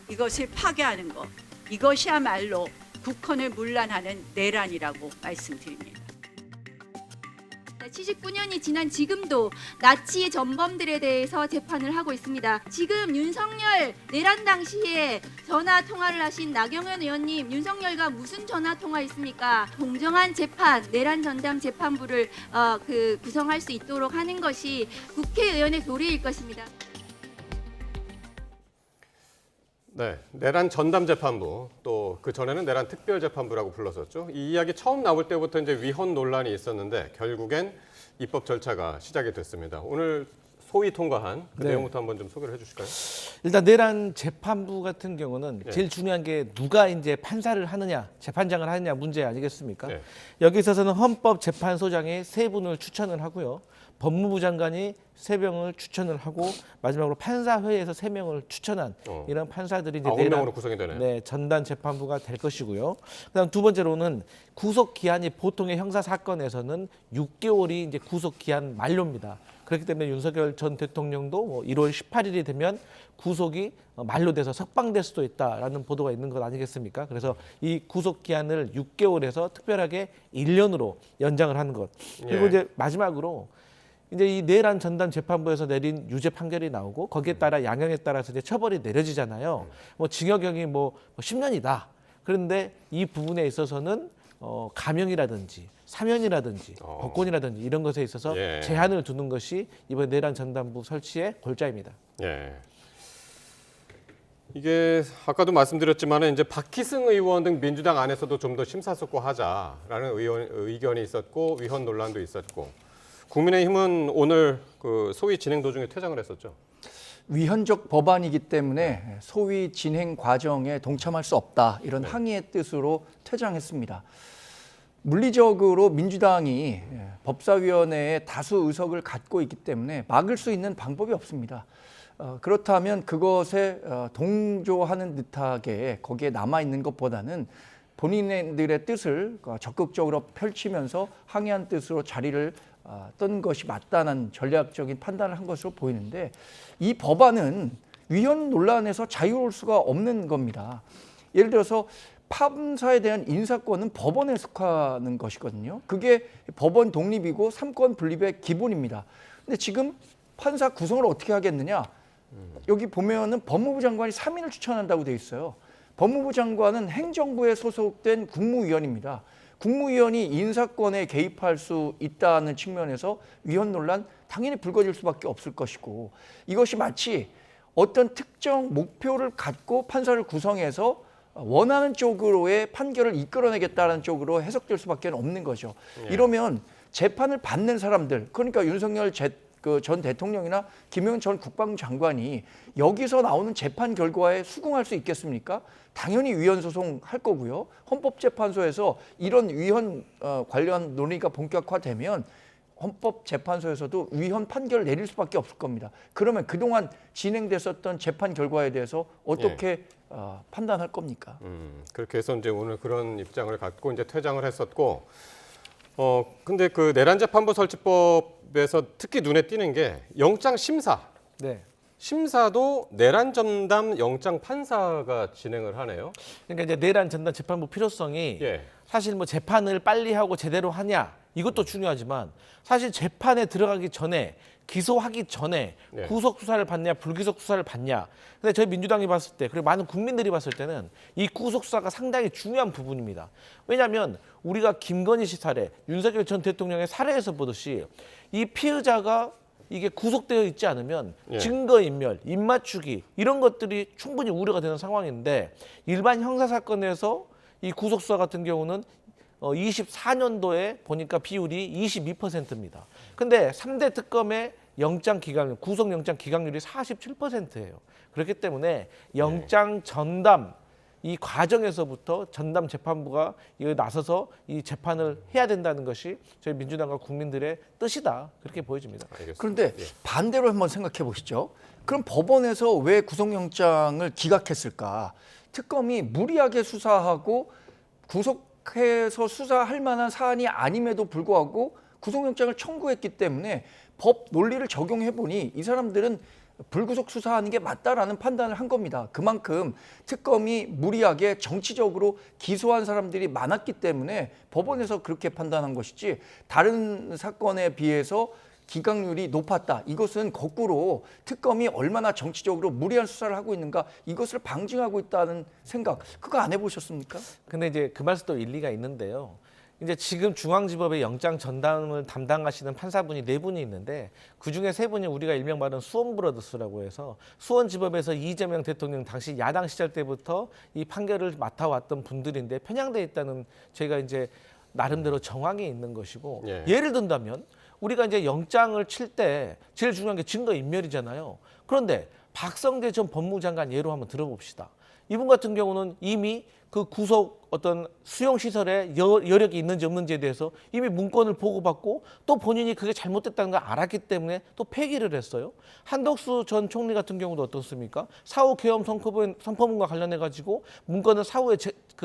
이것을 파괴하는 것, 이것이야말로 국헌을 문란하는 내란이라고 말씀드립니다. 79년이 지난 지금도 나치의 전범들에 대해서 재판을 하고 있습니다. 지금 윤석열 내란 당시에 전화 통화를 하신 나경원 의원님, 윤석열과 무슨 전화 통화 있습니까? 공정한 재판, 내란 전담 재판부를 구성할 수 있도록 하는 것이 국회의원의 도리일 것입니다. 네, 내란 전담 재판부, 또 그 전에는 내란 특별 재판부라고 불렀었죠. 이 이야기 처음 나올 때부터 이제 위헌 논란이 있었는데 결국엔 입법 절차가 시작이 됐습니다. 오늘 소위 통과한 그 내용부터 한번 좀 소개를 해주실까요? 일단 내란 재판부 같은 경우는 네. 제일 중요한 게 누가 이제 판사를 하느냐, 재판장을 하느냐 문제 아니겠습니까? 네. 여기 있어서는 헌법재판소장이 3분을 추천을 하고요. 법무부 장관이 3명을 추천을 하고 마지막으로 판사회에서 3명을 추천한 이런 판사들이 이제 9명으로 구성이 되네요. 네, 전담 재판부가 될 것이고요. 그다음 두 번째로는 구속 기한이 보통의 형사 사건에서는 6개월이 이제 구속 기한 만료입니다. 그렇기 때문에 윤석열 전 대통령도 1월 18일이 되면 구속이 만료돼서 석방될 수도 있다라는 보도가 있는 것 아니겠습니까? 그래서 이 구속 기한을 6개월에서 특별하게 1년으로 연장을 하는 것. 그리고 예. 이제 마지막으로 이제 이 내란 전담 재판부에서 내린 유죄 판결이 나오고 거기에 따라 양형에 따라서 이제 처벌이 내려지잖아요. 뭐 징역형이 뭐 10년이다. 그런데 이 부분에 있어서는 감형이라든지 사면이라든지 법권이라든지 이런 것에 있어서 예. 제한을 두는 것이 이번 내란 전담부 설치의 골자입니다. 예. 이게 아까도 말씀드렸지만 이제 박희승 의원 등 민주당 안에서도 좀 더 심사숙고하자라는 의견이 있었고 위헌 논란도 있었고 국민의힘은 오늘 그 소위 진행 도중에 퇴장을 했었죠. 위헌적 법안이기 때문에 소위 진행 과정에 동참할 수 없다 이런 항의의 뜻으로 퇴장했습니다. 물리적으로 민주당이 법사위원회에 다수 의석을 갖고 있기 때문에 막을 수 있는 방법이 없습니다. 그렇다면 그것에 동조하는 듯하게 거기에 남아있는 것보다는 본인들의 뜻을 적극적으로 펼치면서 항의한 뜻으로 자리를 떤 것이 맞다는 전략적인 판단을 한 것으로 보이는데 이 법안은 위헌 논란에서 자유로울 수가 없는 겁니다. 예를 들어서 판사에 대한 인사권은 법원에 속하는 것이거든요. 그게 법원 독립이고 삼권 분립의 기본입니다. 근데 지금 판사 구성을 어떻게 하겠느냐? 여기 보면은 법무부 장관이 3인을 추천한다고 돼 있어요. 법무부 장관은 행정부에 소속된 국무위원입니다. 국무위원이 인사권에 개입할 수 있다는 측면에서 위헌 논란 당연히 불거질 수밖에 없을 것이고, 이것이 마치 어떤 특정 목표를 갖고 판사를 구성해서 원하는 쪽으로의 판결을 이끌어내겠다는 쪽으로 해석될 수밖에 없는 거죠. 이러면 재판을 받는 사람들, 그러니까 윤석열 전 대통령이나 김용현 전 국방장관이 여기서 나오는 재판 결과에 수긍할 수 있겠습니까? 당연히 위헌 소송할 거고요. 헌법재판소에서 이런 위헌 관련 논의가 본격화되면 헌법재판소에서도 위헌 판결을 내릴 수밖에 없을 겁니다. 그러면 그동안 진행됐었던 재판 결과에 대해서 어떻게 판단할 겁니까? 그렇게 해서 이제 오늘 그런 입장을 갖고 이제 퇴장을 했었고, 근데 그 내란재판부 설치법에서 특히 눈에 띄는 게 영장 심사. 네. 심사도 내란 전담 영장 판사가 진행을 하네요. 그러니까 이제 내란 전담 재판부 필요성이 사실 뭐 재판을 빨리 하고 제대로 하냐 이것도 중요하지만 사실 재판에 들어가기 전에 기소하기 전에 구속 수사를 받냐 불기소 수사를 받냐. 근데 저희 민주당이 봤을 때 그리고 많은 국민들이 봤을 때는 이 구속 수사가 상당히 중요한 부분입니다. 왜냐하면 우리가 김건희 씨 사례, 윤석열 전 대통령의 사례에서 보듯이 이 피의자가 이게 구속되어 있지 않으면 증거인멸, 입맞추기 이런 것들이 충분히 우려가 되는 상황인데, 일반 형사사건에서 이 구속수사 같은 경우는 24년도에 보니까 비율이 22%입니다. 근데 3대 특검의 영장 기각률, 구속 영장 기각률이 47%예요. 그렇기 때문에 영장 전담 이 과정에서부터 전담 재판부가 나서서 이 재판을 해야 된다는 것이 저희 민주당과 국민들의 뜻이다. 그렇게 보여집니다. 알겠습니다. 그런데 반대로 한번 생각해 보시죠. 그럼 법원에서 왜 구속영장을 기각했을까? 특검이 무리하게 수사하고 구속해서 수사할 만한 사안이 아님에도 불구하고 구속영장을 청구했기 때문에 법 논리를 적용해 보니 이 사람들은 불구속 수사하는 게 맞다라는 판단을 한 겁니다. 그만큼 특검이 무리하게 정치적으로 기소한 사람들이 많았기 때문에 법원에서 그렇게 판단한 것이지, 다른 사건에 비해서 기각률이 높았다. 이것은 거꾸로 특검이 얼마나 정치적으로 무리한 수사를 하고 있는가, 이것을 방증하고 있다는 생각, 그거 안 해보셨습니까? 근데 이제 그 말씀도 일리가 있는데요. 이제 지금 중앙지법의 영장 전담을 담당하시는 판사분이 4분이 있는데 그중에 3분이 우리가 일명 말하는 수원브러더스라고 해서 수원지법에서 이재명 대통령 당시 야당 시절 때부터 이 판결을 맡아왔던 분들인데 편향돼 있다는 저희가 이제 나름대로 정황이 있는 것이고, 예를 든다면 우리가 이제 영장을 칠 때 제일 중요한 게 증거인멸이잖아요. 그런데 박성대 전 법무장관 예로 한번 들어봅시다. 이분 같은 경우는 이미 그 구속 어떤 수용시설에 여력이 있는지 없는지에 대해서 이미 문건을 보고받고 또 본인이 그게 잘못됐다는 걸 알았기 때문에 또 폐기를 했어요. 한덕수 전 총리 같은 경우도 어떻습니까? 사후 계엄 선포문과 관련해 가지고 문건을 사후에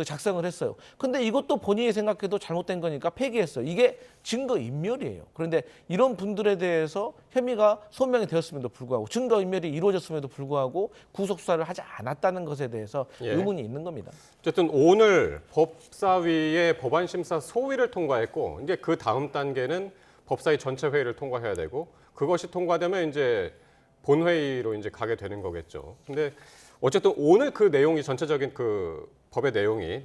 작성을 했어요. 근데 이것도 본인이 생각해도 잘못된 거니까 폐기했어요. 이게 증거인멸이에요. 그런데 이런 분들에 대해서 혐의가 소명이 되었음에도 불구하고 증거인멸이 이루어졌음에도 불구하고 구속수사를 하지 않았다는 것에 대해서 의문이 있는 겁니다. 어쨌든 오늘 법사위의 법안심사 소위를 통과했고, 이제 그 다음 단계는 법사위 전체 회의를 통과해야 되고, 그것이 통과되면 이제 본회의로 이제 가게 되는 거겠죠. 근데 어쨌든 오늘 그 내용이 전체적인 그 법의 내용이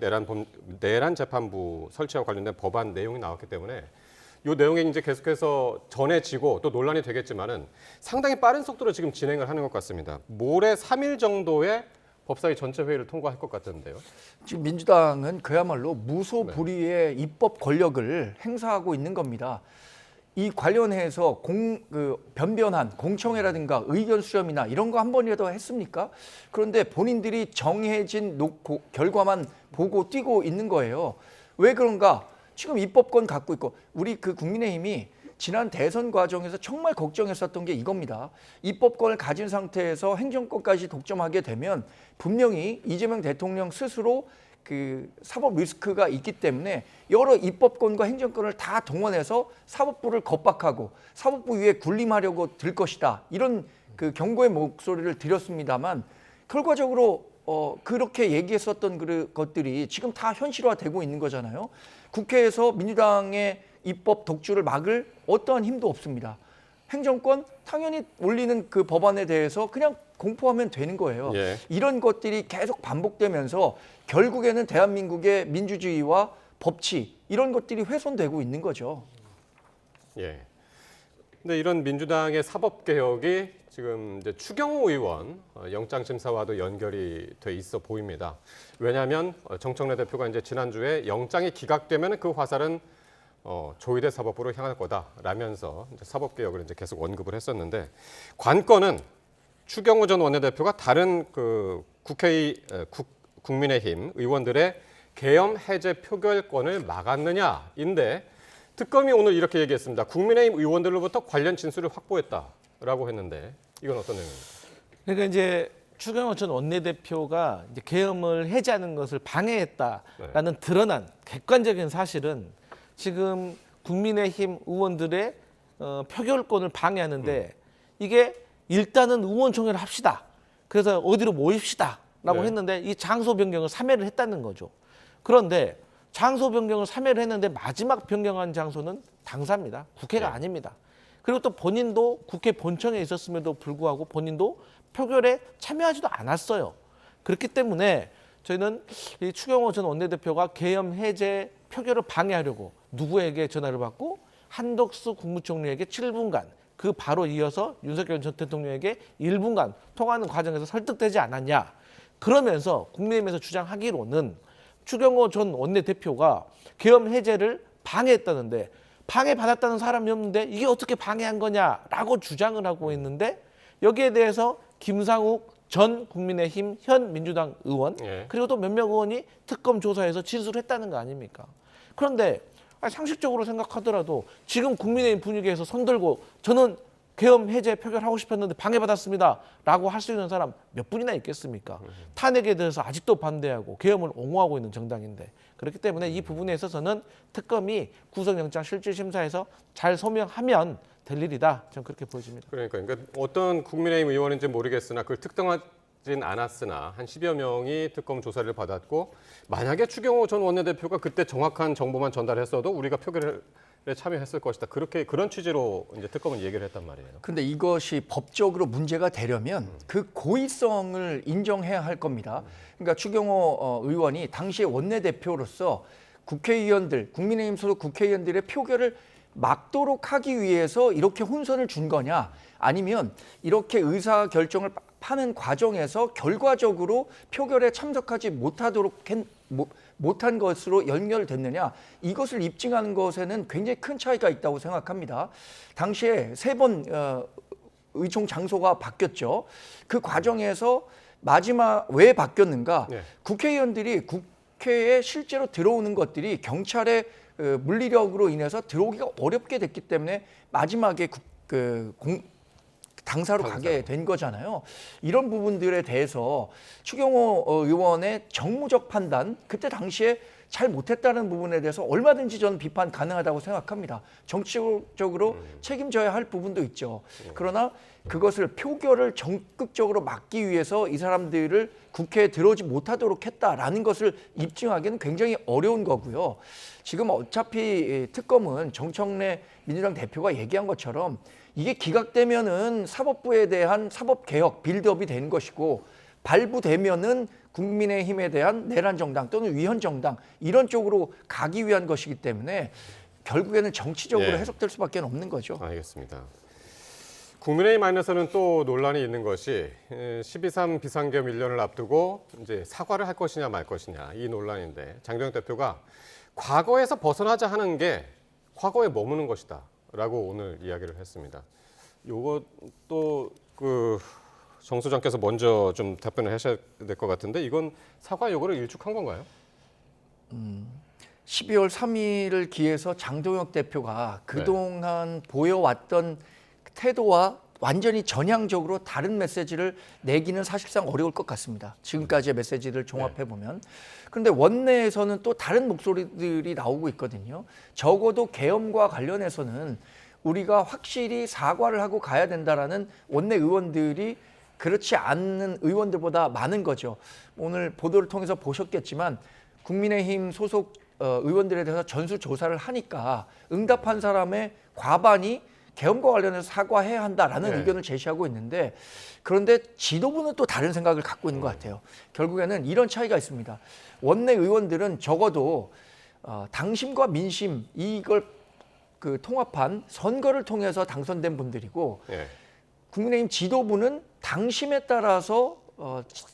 내란 재판부 설치와 관련된 법안 내용이 나왔기 때문에 이 내용이 이제 계속해서 전해지고 또 논란이 되겠지만은 상당히 빠른 속도로 지금 진행을 하는 것 같습니다. 모레 3일 정도에 법사위 전체 회의를 통과할 것 같은데요. 지금 민주당은 그야말로 무소불위의 입법 권력을 행사하고 있는 겁니다. 이 관련해서 변변한 공청회라든가 의견 수렴이나 이런 거 한 번이라도 했습니까? 그런데 본인들이 정해진 결과만 보고 뛰고 있는 거예요. 왜 그런가? 지금 입법권 갖고 있고, 우리 국민의힘이 지난 대선 과정에서 정말 걱정했었던 게 이겁니다. 입법권을 가진 상태에서 행정권까지 독점하게 되면 분명히 이재명 대통령 스스로 사법 리스크가 있기 때문에 여러 입법권과 행정권을 다 동원해서 사법부를 겁박하고 사법부 위에 군림하려고 들 것이다. 이런 그 경고의 목소리를 드렸습니다만 결과적으로 그렇게 얘기했었던 것들이 지금 다 현실화되고 있는 거잖아요. 국회에서 민주당의 입법 독주를 막을 어떠한 힘도 없습니다. 행정권 당연히 올리는 그 법안에 대해서 그냥 공포하면 되는 거예요. 예. 이런 것들이 계속 반복되면서 결국에는 대한민국의 민주주의와 법치 이런 것들이 훼손되고 있는 거죠. 예. 근데 이런 민주당의 사법개혁이 지금 이제 추경호 의원 영장심사와도 연결이 돼 있어 보입니다. 왜냐하면 정청래 대표가 이제 지난주에 영장이 기각되면 그 화살은 조희대 사법부로 향할 거다라면서 이제 사법개혁을 이제 계속 언급을 했었는데 관건은 추경호 전 원내대표가 다른 그 국민의힘 의원들의 계엄 해제 표결권을 막았느냐인데 특검이 오늘 이렇게 얘기했습니다. 국민의힘 의원들로부터 관련 진술을 확보했다라고 했는데 이건 어떤 내용입니까? 그러니까 이제 추경호 전 원내대표가 이제 계엄을 해제하는 것을 방해했다라는 드러난 객관적인 사실은 지금 국민의힘 의원들의 표결권을 방해하는데 이게 일단은 의원총회를 합시다. 그래서 어디로 모입시다라고 했는데 이 장소 변경을 3회를 했다는 거죠. 그런데 장소 변경을 3회를 했는데 마지막 변경한 장소는 당사입니다. 국회가 아닙니다. 그리고 또 본인도 국회 본청에 있었음에도 불구하고 본인도 표결에 참여하지도 않았어요. 그렇기 때문에 저희는 이 추경호 전 원내대표가 계엄 해제 표결을 방해하려고 누구에게 전화를 받고 한덕수 국무총리에게 7분간 그 바로 이어서 윤석열 전 대통령에게 1분간 통화하는 과정에서 설득되지 않았냐. 그러면서 국민의힘에서 주장하기로는 추경호 전 원내대표가 계엄 해제를 방해했다는데 방해받았다는 사람이 없는데 이게 어떻게 방해한 거냐라고 주장을 하고 있는데 여기에 대해서 김상욱 전 국민의힘 현 민주당 의원 그리고 또 몇몇 의원이 특검 조사에서 진술했다는 거 아닙니까? 그런데 상식적으로 생각하더라도 지금 국민의힘 분위기에서 손들고 저는 계엄 해제 표결하고 싶었는데 방해받았습니다 라고 할 수 있는 사람 몇 분이나 있겠습니까? 탄핵에 대해서 아직도 반대하고 계엄을 옹호하고 있는 정당인데 그렇기 때문에 이 부분에 있어서는 특검이 구속영장 실질심사에서 잘 소명하면 될 일이다. 저는 그렇게 보여집니다. 그러니까 어떤 국민의힘 의원인지 모르겠으나 그걸 특정하진 않았으나 한 10여 명이 특검 조사를 받았고 만약에 추경호 전 원내대표가 그때 정확한 정보만 전달했어도 우리가 표결에 참여했을 것이다. 그런 취지로 이제 특검은 얘기를 했단 말이에요. 그런데 이것이 법적으로 문제가 되려면 그 고의성을 인정해야 할 겁니다. 그러니까 추경호 의원이 당시에 원내대표로서 국회의원들, 국민의힘 소속 국회의원들의 표결을 막도록 하기 위해서 이렇게 혼선을 준 거냐 아니면 이렇게 의사결정을 파는 과정에서 결과적으로 표결에 참석하지 못한 것으로 연결됐느냐 이것을 입증하는 것에는 굉장히 큰 차이가 있다고 생각합니다. 당시에 3번 의총 장소가 바뀌었죠. 그 과정에서 마지막 왜 바뀌었는가? 국회의원들이 국회에 실제로 들어오는 것들이 경찰의 물리력으로 인해서 들어오기가 어렵게 됐기 때문에 마지막에 당사로 가게 된 거잖아요. 이런 부분들에 대해서 추경호 의원의 정무적 판단, 그때 당시에 잘 못했다는 부분에 대해서 얼마든지 저는 비판 가능하다고 생각합니다. 정치적으로 책임져야 할 부분도 있죠. 그러나 그것을 표결을 적극적으로 막기 위해서 이 사람들을 국회에 들어오지 못하도록 했다라는 것을 입증하기는 굉장히 어려운 거고요. 지금 어차피 특검은 정청래 민주당 대표가 얘기한 것처럼 이게 기각되면은 사법부에 대한 사법개혁 빌드업이 되는 것이고 발부되면은 국민의힘에 대한 내란 정당 또는 위헌 정당 이런 쪽으로 가기 위한 것이기 때문에 결국에는 정치적으로 해석될 수밖에 없는 거죠. 알겠습니다. 국민의힘 안에서는 또 논란이 있는 것이 12.3 비상계엄 1년을 앞두고 이제 사과를 할 것이냐 말 것이냐 이 논란인데 장동혁 대표가 과거에서 벗어나자 하는 게 과거에 머무는 것이다라고 오늘 이야기를 했습니다. 요거 또 정 소장께서 먼저 좀 답변을 하셔야 될 것 같은데 이건 사과 요구를 일축한 건가요? 12월 3일을 기해서 장동혁 대표가 그동안 보여왔던 태도와 완전히 전향적으로 다른 메시지를 내기는 사실상 어려울 것 같습니다. 지금까지의 메시지를 종합해보면. 그런데 원내에서는 또 다른 목소리들이 나오고 있거든요. 적어도 계엄과 관련해서는 우리가 확실히 사과를 하고 가야 된다라는 원내 의원들이 그렇지 않는 의원들보다 많은 거죠. 오늘 보도를 통해서 보셨겠지만 국민의힘 소속 의원들에 대해서 전수조사를 하니까 응답한 사람의 과반이 계엄과 관련해서 사과해야 한다라는 의견을 제시하고 있는데, 그런데 지도부는 또 다른 생각을 갖고 있는 것 같아요. 결국에는 이런 차이가 있습니다. 원내 의원들은 적어도 당심과 민심 이걸 통합한 선거를 통해서 당선된 분들이고 국민의힘 지도부는 당심에 따라서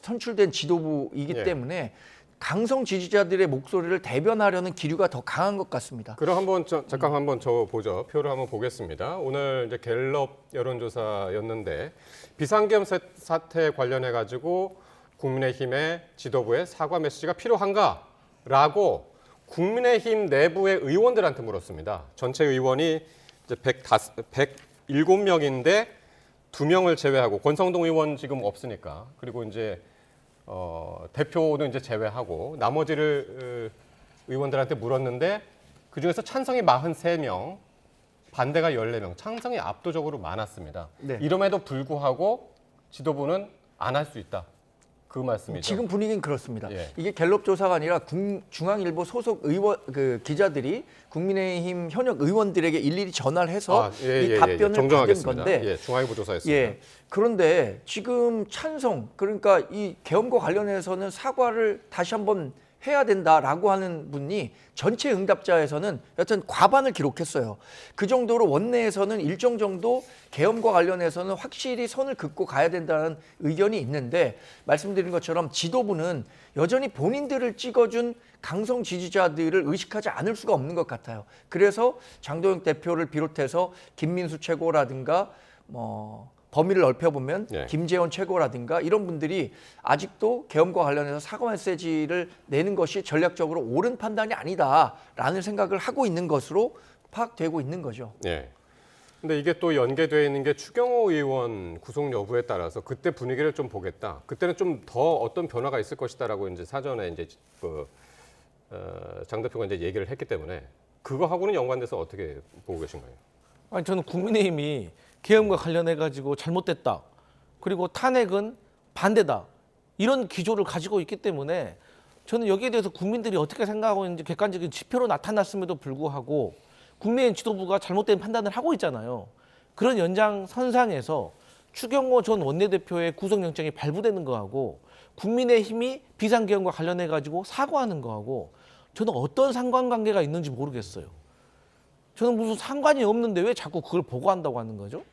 선출된 지도부이기 때문에 강성 지지자들의 목소리를 대변하려는 기류가 더 강한 것 같습니다. 그럼 잠깐 한번 보죠. 표를 한번 보겠습니다. 오늘 이제 갤럽 여론조사였는데 비상계엄 사태 관련해 가지고 국민의힘의 지도부의 사과 메시지가 필요한가라고 국민의힘 내부의 의원들한테 물었습니다. 전체 의원이 이제 107명인데 2명을 제외하고 권성동 의원 지금 없으니까, 그리고 이제 대표는 이제 제외하고 나머지를 의원들한테 물었는데 그중에서 찬성이 43명, 반대가 14명, 찬성이 압도적으로 많았습니다. 이름에도 불구하고 지도부는 안 할 수 있다. 그 말씀이죠. 지금 분위기는 그렇습니다. 이게 갤럽 조사가 아니라 중앙일보 소속 의원 기자들이 국민의힘 현역 의원들에게 일일이 전화를 해서 이 답변을 받은 건데, 중앙일보 조사였습니다. 그런데 지금 찬성, 그러니까 이 계엄과 관련해서는 사과를 다시 한번 해야 된다라고 하는 분이 전체 응답자에서는 여튼 과반을 기록했어요. 그 정도로 원내에서는 일정 정도 계엄과 관련해서는 확실히 선을 긋고 가야 된다는 의견이 있는데, 말씀드린 것처럼 지도부는 여전히 본인들을 찍어준 강성 지지자들을 의식하지 않을 수가 없는 것 같아요. 그래서 장도영 대표를 비롯해서 김민수 최고라든가 범위를 넓혀보면 김재원 최고라든가 이런 분들이 아직도 계엄과 관련해서 사과 메시지를 내는 것이 전략적으로 옳은 판단이 아니다라는 생각을 하고 있는 것으로 파악되고 있는 거죠. 근데 이게 또 연계되어 있는 게 추경호 의원 구속 여부에 따라서 그때 분위기를 좀 보겠다. 그때는 좀 더 어떤 변화가 있을 것이다라고 이제 사전에 이제 장 대표가 이제 얘기를 했기 때문에 그거하고는 연관돼서 어떻게 보고 계신가요? 아니, 저는 국민의힘이 계엄과 관련해 가지고 잘못됐다, 그리고 탄핵은 반대다, 이런 기조를 가지고 있기 때문에 저는 여기에 대해서 국민들이 어떻게 생각하고 있는지 객관적인 지표로 나타났음에도 불구하고 국민의힘 지도부가 잘못된 판단을 하고 있잖아요. 그런 연장선상에서 추경호 전 원내대표의 구속영장이 발부되는 거하고 국민의힘이 비상계엄과 관련해 가지고 사과하는 거하고 저는 어떤 상관관계가 있는지 모르겠어요. 저는 무슨 상관이 없는데 왜 자꾸 그걸 보고한다고 하는 거죠?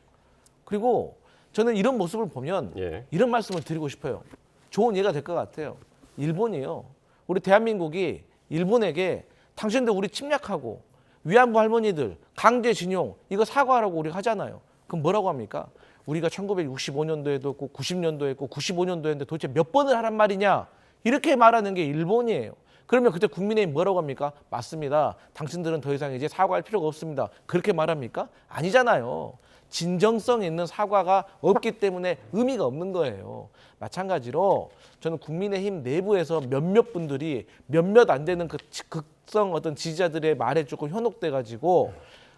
그리고 저는 이런 모습을 보면 이런 말씀을 드리고 싶어요. 좋은 예가 될 것 같아요. 일본이요. 우리 대한민국이 일본에게 당신들 우리 침략하고 위안부 할머니들 강제징용 이거 사과하라고 우리가 하잖아요. 그럼 뭐라고 합니까? 우리가 1965년도에도 했고 90년도에 했고 95년도에 했는데 도대체 몇 번을 하란 말이냐? 이렇게 말하는 게 일본이에요. 그러면 그때 국민의힘 뭐라고 합니까? 맞습니다. 당신들은 더 이상 이제 사과할 필요가 없습니다. 그렇게 말합니까? 아니잖아요. 진정성 있는 사과가 없기 때문에 의미가 없는 거예요. 마찬가지로 저는 국민의힘 내부에서 몇몇 분들이 몇몇 안 되는 그 극성 어떤 지지자들의 말에 조금 현혹돼 가지고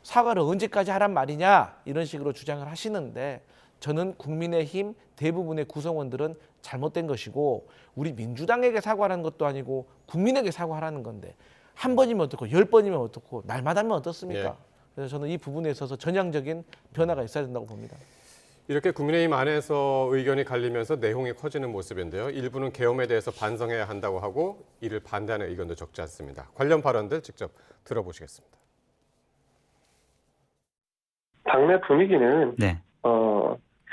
사과를 언제까지 하란 말이냐 이런 식으로 주장을 하시는데, 저는 국민의힘 대부분의 구성원들은 잘못된 것이고 우리 민주당에게 사과하는 것도 아니고 국민에게 사과하라는 건데 한 번이면 어떻고 10번이면 어떻고 날마다 하면 어떻습니까? 그래서 저는 이 부분에 있어서 전향적인 변화가 있어야 된다고 봅니다. 이렇게 국민의힘 안에서 의견이 갈리면서 내용이 커지는 모습인데요. 일부는 계엄에 대해서 반성해야 한다고 하고 이를 반대하는 의견도 적지 않습니다. 관련 발언들 직접 들어보시겠습니다. 당내 분위기는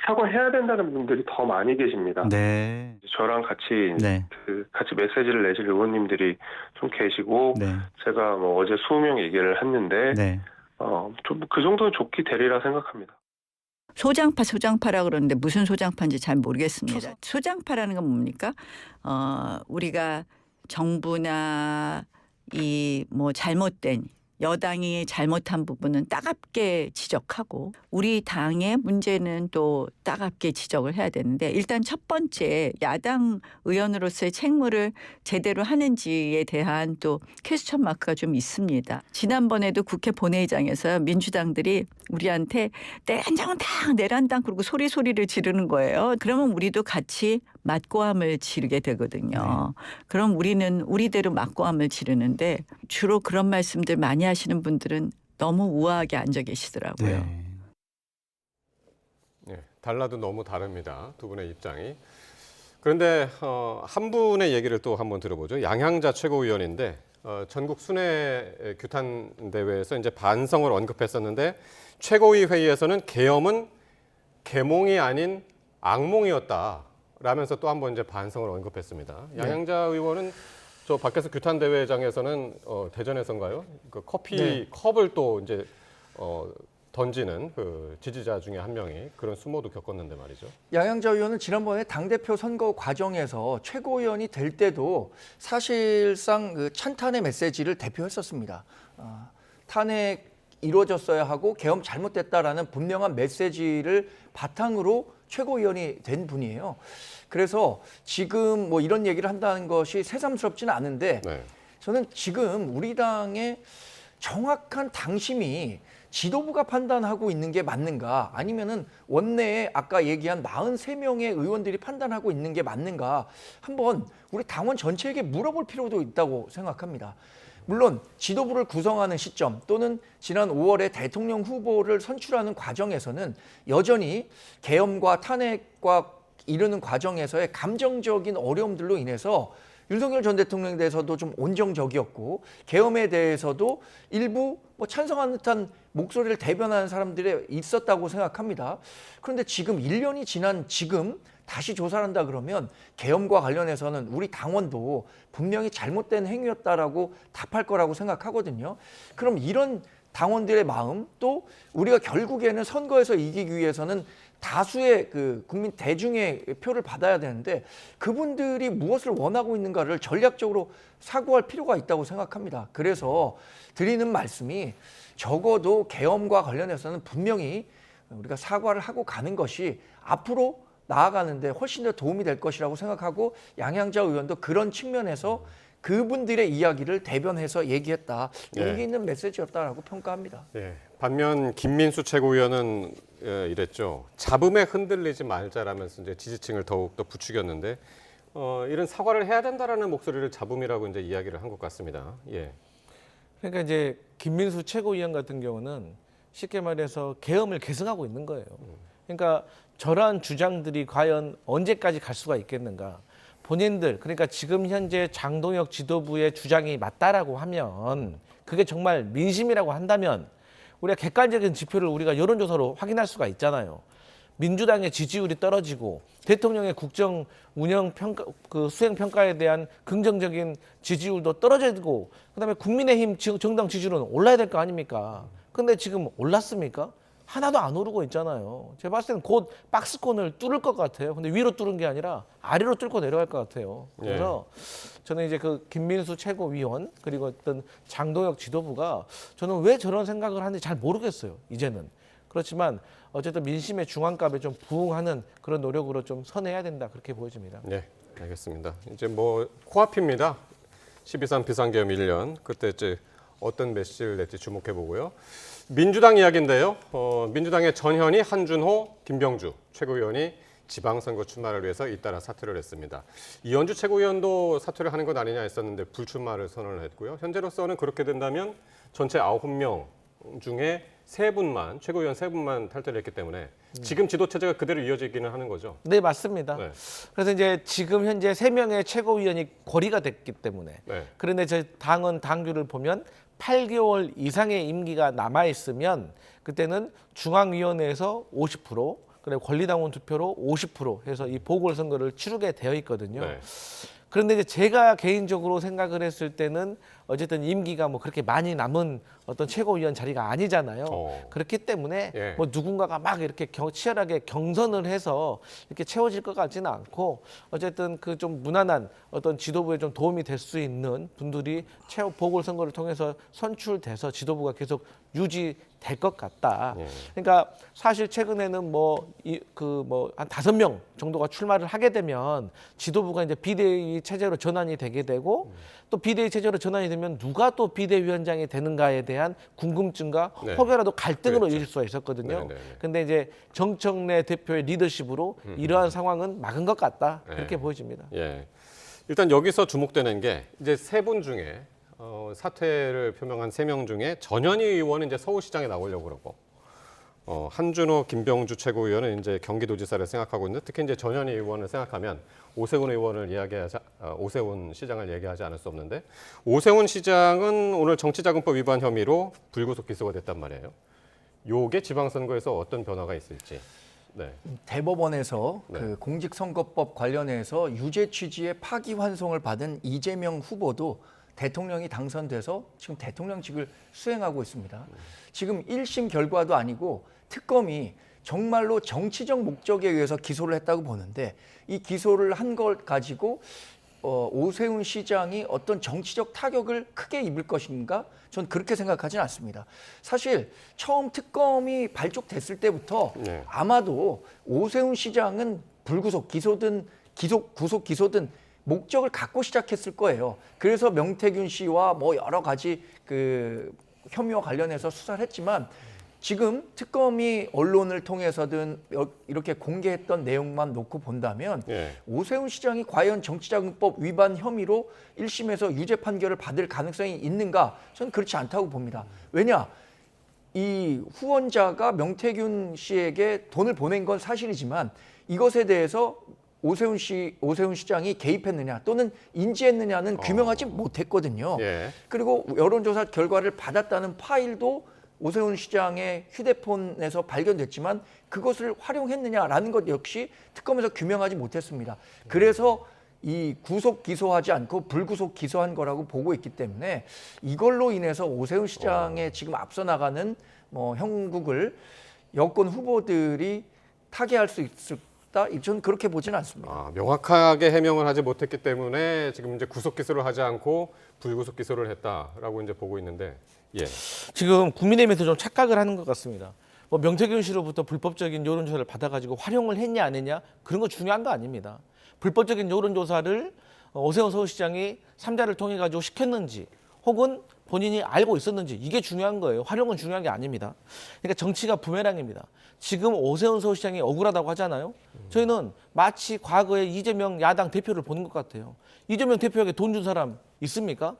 사과해야 된다는 분들이 더 많이 계십니다. 저랑 같이 같이 메시지를 내실 의원님들이 좀 계시고 제가 어제 20명 얘기를 했는데 좀 그 정도는 좋게 되리라 생각합니다. 소장파라 그러는데 무슨 소장파인지 잘 모르겠습니다. 소장파라는 건 뭡니까? 우리가 정부나 이 잘못된 여당이 잘못한 부분은 따갑게 지적하고 우리 당의 문제는 또 따갑게 지적을 해야 되는데 일단 첫 번째 야당 의원으로서의 책무를 제대로 하는지에 대한 또 퀘스천 마크가 좀 있습니다. 지난번에도 국회 본회의장에서 민주당들이 우리한테 내란당은 당 내란당 그러고 소리를 지르는 거예요. 그러면 우리도 같이 맞고함을 지르게 되거든요. 그럼 우리는 우리대로 맞고함을 지르는데 주로 그런 말씀들 많이 하시는 분들은 너무 우아하게 앉아 계시더라고요. 네, 달라도 너무 다릅니다. 두 분의 입장이. 그런데 한 분의 얘기를 또 한번 들어보죠. 양향자 최고위원인데 전국 순회 규탄 대회에서 이제 반성을 언급했었는데 최고위 회의에서는 계엄은 계몽이 아닌 악몽이었다라면서 또 한번 이제 반성을 언급했습니다. 양향자 의원은 저 밖에서 규탄 대회장에서는 대전에서인가요? 그 커피 컵을 또 이제 던지는 그 지지자 중에 한 명이 그런 수모도 겪었는데 말이죠. 양향자 의원은 지난번에 당대표 선거 과정에서 최고위원이 될 때도 사실상 그 찬탄의 메시지를 대표했었습니다. 탄핵 이루어졌어야 하고 계엄 잘못됐다라는 분명한 메시지를 바탕으로 최고위원이 된 분이에요. 그래서 지금 뭐 이런 얘기를 한다는 것이 새삼스럽지는 않은데 저는 지금 우리 당의 정확한 당심이 지도부가 판단하고 있는 게 맞는가 아니면은 원내에 아까 얘기한 43명의 의원들이 판단하고 있는 게 맞는가 한번 우리 당원 전체에게 물어볼 필요도 있다고 생각합니다. 물론 지도부를 구성하는 시점 또는 지난 5월에 대통령 후보를 선출하는 과정에서는 여전히 계엄과 탄핵과 이르는 과정에서의 감정적인 어려움들로 인해서 윤석열 전 대통령에 대해서도 좀 온정적이었고 계엄에 대해서도 일부 찬성하는 듯한 목소리를 대변하는 사람들이 있었다고 생각합니다. 그런데 지금 1년이 지난 지금 다시 조사를 한다 그러면 계엄과 관련해서는 우리 당원도 분명히 잘못된 행위였다라고 답할 거라고 생각하거든요. 그럼 이런 당원들의 마음 또 우리가 결국에는 선거에서 이기기 위해서는 다수의 그 국민 대중의 표를 받아야 되는데 그분들이 무엇을 원하고 있는가를 전략적으로 사고할 필요가 있다고 생각합니다. 그래서 드리는 말씀이 적어도 계엄과 관련해서는 분명히 우리가 사과를 하고 가는 것이 앞으로 나아가는데 훨씬 더 도움이 될 것이라고 생각하고 양향자 의원도 그런 측면에서 그분들의 이야기를 대변해서 얘기했다. 용기 있는 메시지였다라고 평가합니다. 반면 김민수 최고위원은 이랬죠. 잡음에 흔들리지 말자라면서 이제 지지층을 더욱 더 부추겼는데 이런 사과를 해야 된다라는 목소리를 잡음이라고 이제 이야기를 한 것 같습니다. 그러니까 이제 김민수 최고위원 같은 경우는 쉽게 말해서 계엄을 계승하고 있는 거예요. 그러니까 저러한 주장들이 과연 언제까지 갈 수가 있겠는가. 본인들 그러니까 지금 현재 장동혁 지도부의 주장이 맞다라고 하면 그게 정말 민심이라고 한다면 우리가 객관적인 지표를 우리가 여론조사로 확인할 수가 있잖아요. 민주당의 지지율이 떨어지고 대통령의 국정 운영 평가, 그 수행 평가에 대한 긍정적인 지지율도 떨어지고 그다음에 국민의힘 정당 지지율은 올라야 될 거 아닙니까? 근데 지금 올랐습니까? 하나도 안 오르고 있잖아요. 제가 봤을 때는 곧 박스권을 뚫을 것 같아요. 근데 위로 뚫은 게 아니라 아래로 뚫고 내려갈 것 같아요. 그래서 저는 이제 그 김민수 최고위원 그리고 어떤 장동혁 지도부가 저는 왜 저런 생각을 하는지 잘 모르겠어요. 이제는. 그렇지만 어쨌든 민심의 중앙값에 좀 부응하는 그런 노력으로 좀 선해야 된다. 그렇게 보여집니다. 네, 알겠습니다. 이제 뭐 코앞입니다. 12.3 비상계엄 1년. 그때 이제 어떤 메시지를 낼지 주목해 보고요. 민주당 이야기인데요. 민주당의 전현희, 한준호, 김병주 최고위원이 지방선거 출마를 위해서 잇따라 사퇴를 했습니다. 이현주 최고위원도 사퇴를 하는 것 아니냐 했었는데 불출마를 선언을 했고요. 현재로서는 그렇게 된다면 전체 9명 중에 3분만, 최고위원 3분만 탈퇴를 했기 때문에 지금 지도체제가 그대로 이어지기는 하는 거죠. 네, 맞습니다. 그래서 이제 지금 현재 3명의 최고위원이 고리가 됐기 때문에 그런데 저희 당은 당규를 보면 8개월 이상의 임기가 남아있으면 그때는 중앙위원회에서 50%, 그리고 권리당원 투표로 50% 해서 이 보궐선거를 치르게 되어 있거든요. 그런데 이제 제가 개인적으로 생각을 했을 때는 어쨌든 임기가 뭐 그렇게 많이 남은 어떤 최고위원 자리가 아니잖아요. 그렇기 때문에 예. 뭐 누군가가 막 이렇게 치열하게 경선을 해서 이렇게 채워질 것 같지는 않고 어쨌든 그 좀 무난한 어떤 지도부에 좀 도움이 될 수 있는 분들이 보궐선거를 통해서 선출돼서 지도부가 계속 유지될 것 같다. 그러니까 사실 최근에는 한 5명 정도가 출마를 하게 되면 지도부가 이제 비대위 체제로 전환이 되게 되고 또 비대위 체제로 전환이 되면 누가 또 비대위원장이 되는가에 대한 궁금증과 혹여라도 갈등으로 이어질 수가 있었거든요. 근데 이제 정청래 대표의 리더십으로 이러한 상황은 막은 것 같다. 그렇게 보여집니다. 예. 일단 여기서 주목되는 게 이제 3분 중에 사퇴를 표명한 3명 중에 전현희 의원은 이제 서울시장에 나오려고 그러고 한준호, 김병주 최고위원은 이제 경기도지사를 생각하고 있는데 특히 이제 전현희 의원을 생각하면 오세훈 시장을 얘기하지 않을 수 없는데 오세훈 시장은 오늘 정치자금법 위반 혐의로 불구속 기소가 됐단 말이에요. 요게 지방선거에서 어떤 변화가 있을지. 네. 대법원에서 네. 그 공직선거법 관련해서 유죄 취지의 파기환송을 받은 이재명 후보도 대통령이 당선돼서 지금 대통령직을 수행하고 있습니다. 지금 1심 결과도 아니고 특검이 정말로 정치적 목적에 의해서 기소를 했다고 보는데 이 기소를 한 걸 가지고 오세훈 시장이 어떤 정치적 타격을 크게 입을 것인가? 전 그렇게 생각하지는 않습니다. 사실 처음 특검이 발족됐을 때부터 아마도 오세훈 시장은 불구속 기소든 구속 기소든 목적을 갖고 시작했을 거예요. 그래서 명태균 씨와 뭐 여러 가지 그 혐의와 관련해서 수사를 했지만 지금 특검이 언론을 통해서든 이렇게 공개했던 내용만 놓고 본다면 오세훈 시장이 과연 정치자금법 위반 혐의로 1심에서 유죄 판결을 받을 가능성이 있는가? 저는 그렇지 않다고 봅니다. 왜냐? 이 후원자가 명태균 씨에게 돈을 보낸 건 사실이지만 이것에 대해서 오세훈 시장이 개입했느냐 또는 인지했느냐는 규명하지 못했거든요. 그리고 여론조사 결과를 받았다는 파일도 오세훈 시장의 휴대폰에서 발견됐지만 그것을 활용했느냐라는 것 역시 특검에서 규명하지 못했습니다. 그래서 이 구속 기소하지 않고 불구속 기소한 거라고 보고 있기 때문에 이걸로 인해서 오세훈 시장의 지금 앞서 나가는 형국을 여권 후보들이 타개할 수 있을까? 저는 그렇게 보지는 않습니다. 명확하게 해명을 하지 못했기 때문에 지금 이제 구속 기소를 하지 않고 불구속 기소를 했다라고 이제 보고 있는데, 지금 국민의힘에서 좀 착각을 하는 것 같습니다. 명태균 씨로부터 불법적인 여론조사를 받아가지고 활용을 했냐 안 했냐 그런 거 중요한 거 아닙니다. 불법적인 여론조사를 오세훈 서울시장이 3자를 통해 가지고 시켰는지 혹은 본인이 알고 있었는지 이게 중요한 거예요. 활용은 중요한 게 아닙니다. 그러니까 정치가 부메랑입니다. 지금 오세훈 서울시장이 억울하다고 하잖아요. 저희는 마치 과거에 이재명 야당 대표를 보는 것 같아요. 이재명 대표에게 돈 준 사람 있습니까?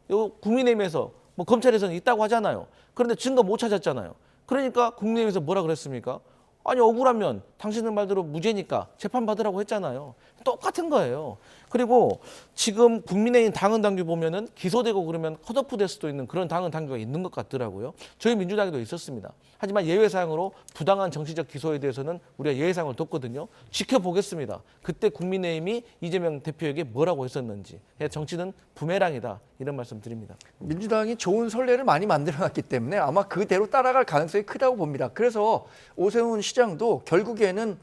국민의힘에서 검찰에서는 있다고 하잖아요. 그런데 증거 못 찾았잖아요. 그러니까 국민의힘에서 뭐라 그랬습니까? 아니 억울하면 당신들 말대로 무죄니까 재판받으라고 했잖아요. 똑같은 거예요. 그리고 지금 국민의힘 당헌 당규 보면은 기소되고 그러면 컷오프 될 수도 있는 그런 당헌 당규가 있는 것 같더라고요. 저희 민주당에도 있었습니다. 하지만 예외사항으로 부당한 정치적 기소에 대해서는 우리가 예외사항을 뒀거든요. 지켜보겠습니다. 그때 국민의힘이 이재명 대표에게 뭐라고 했었는지. 정치는 부메랑이다. 이런 말씀 드립니다. 민주당이 좋은 선례를 많이 만들어놨기 때문에 아마 그대로 따라갈 가능성이 크다고 봅니다. 그래서 오세훈 시장도 결국에는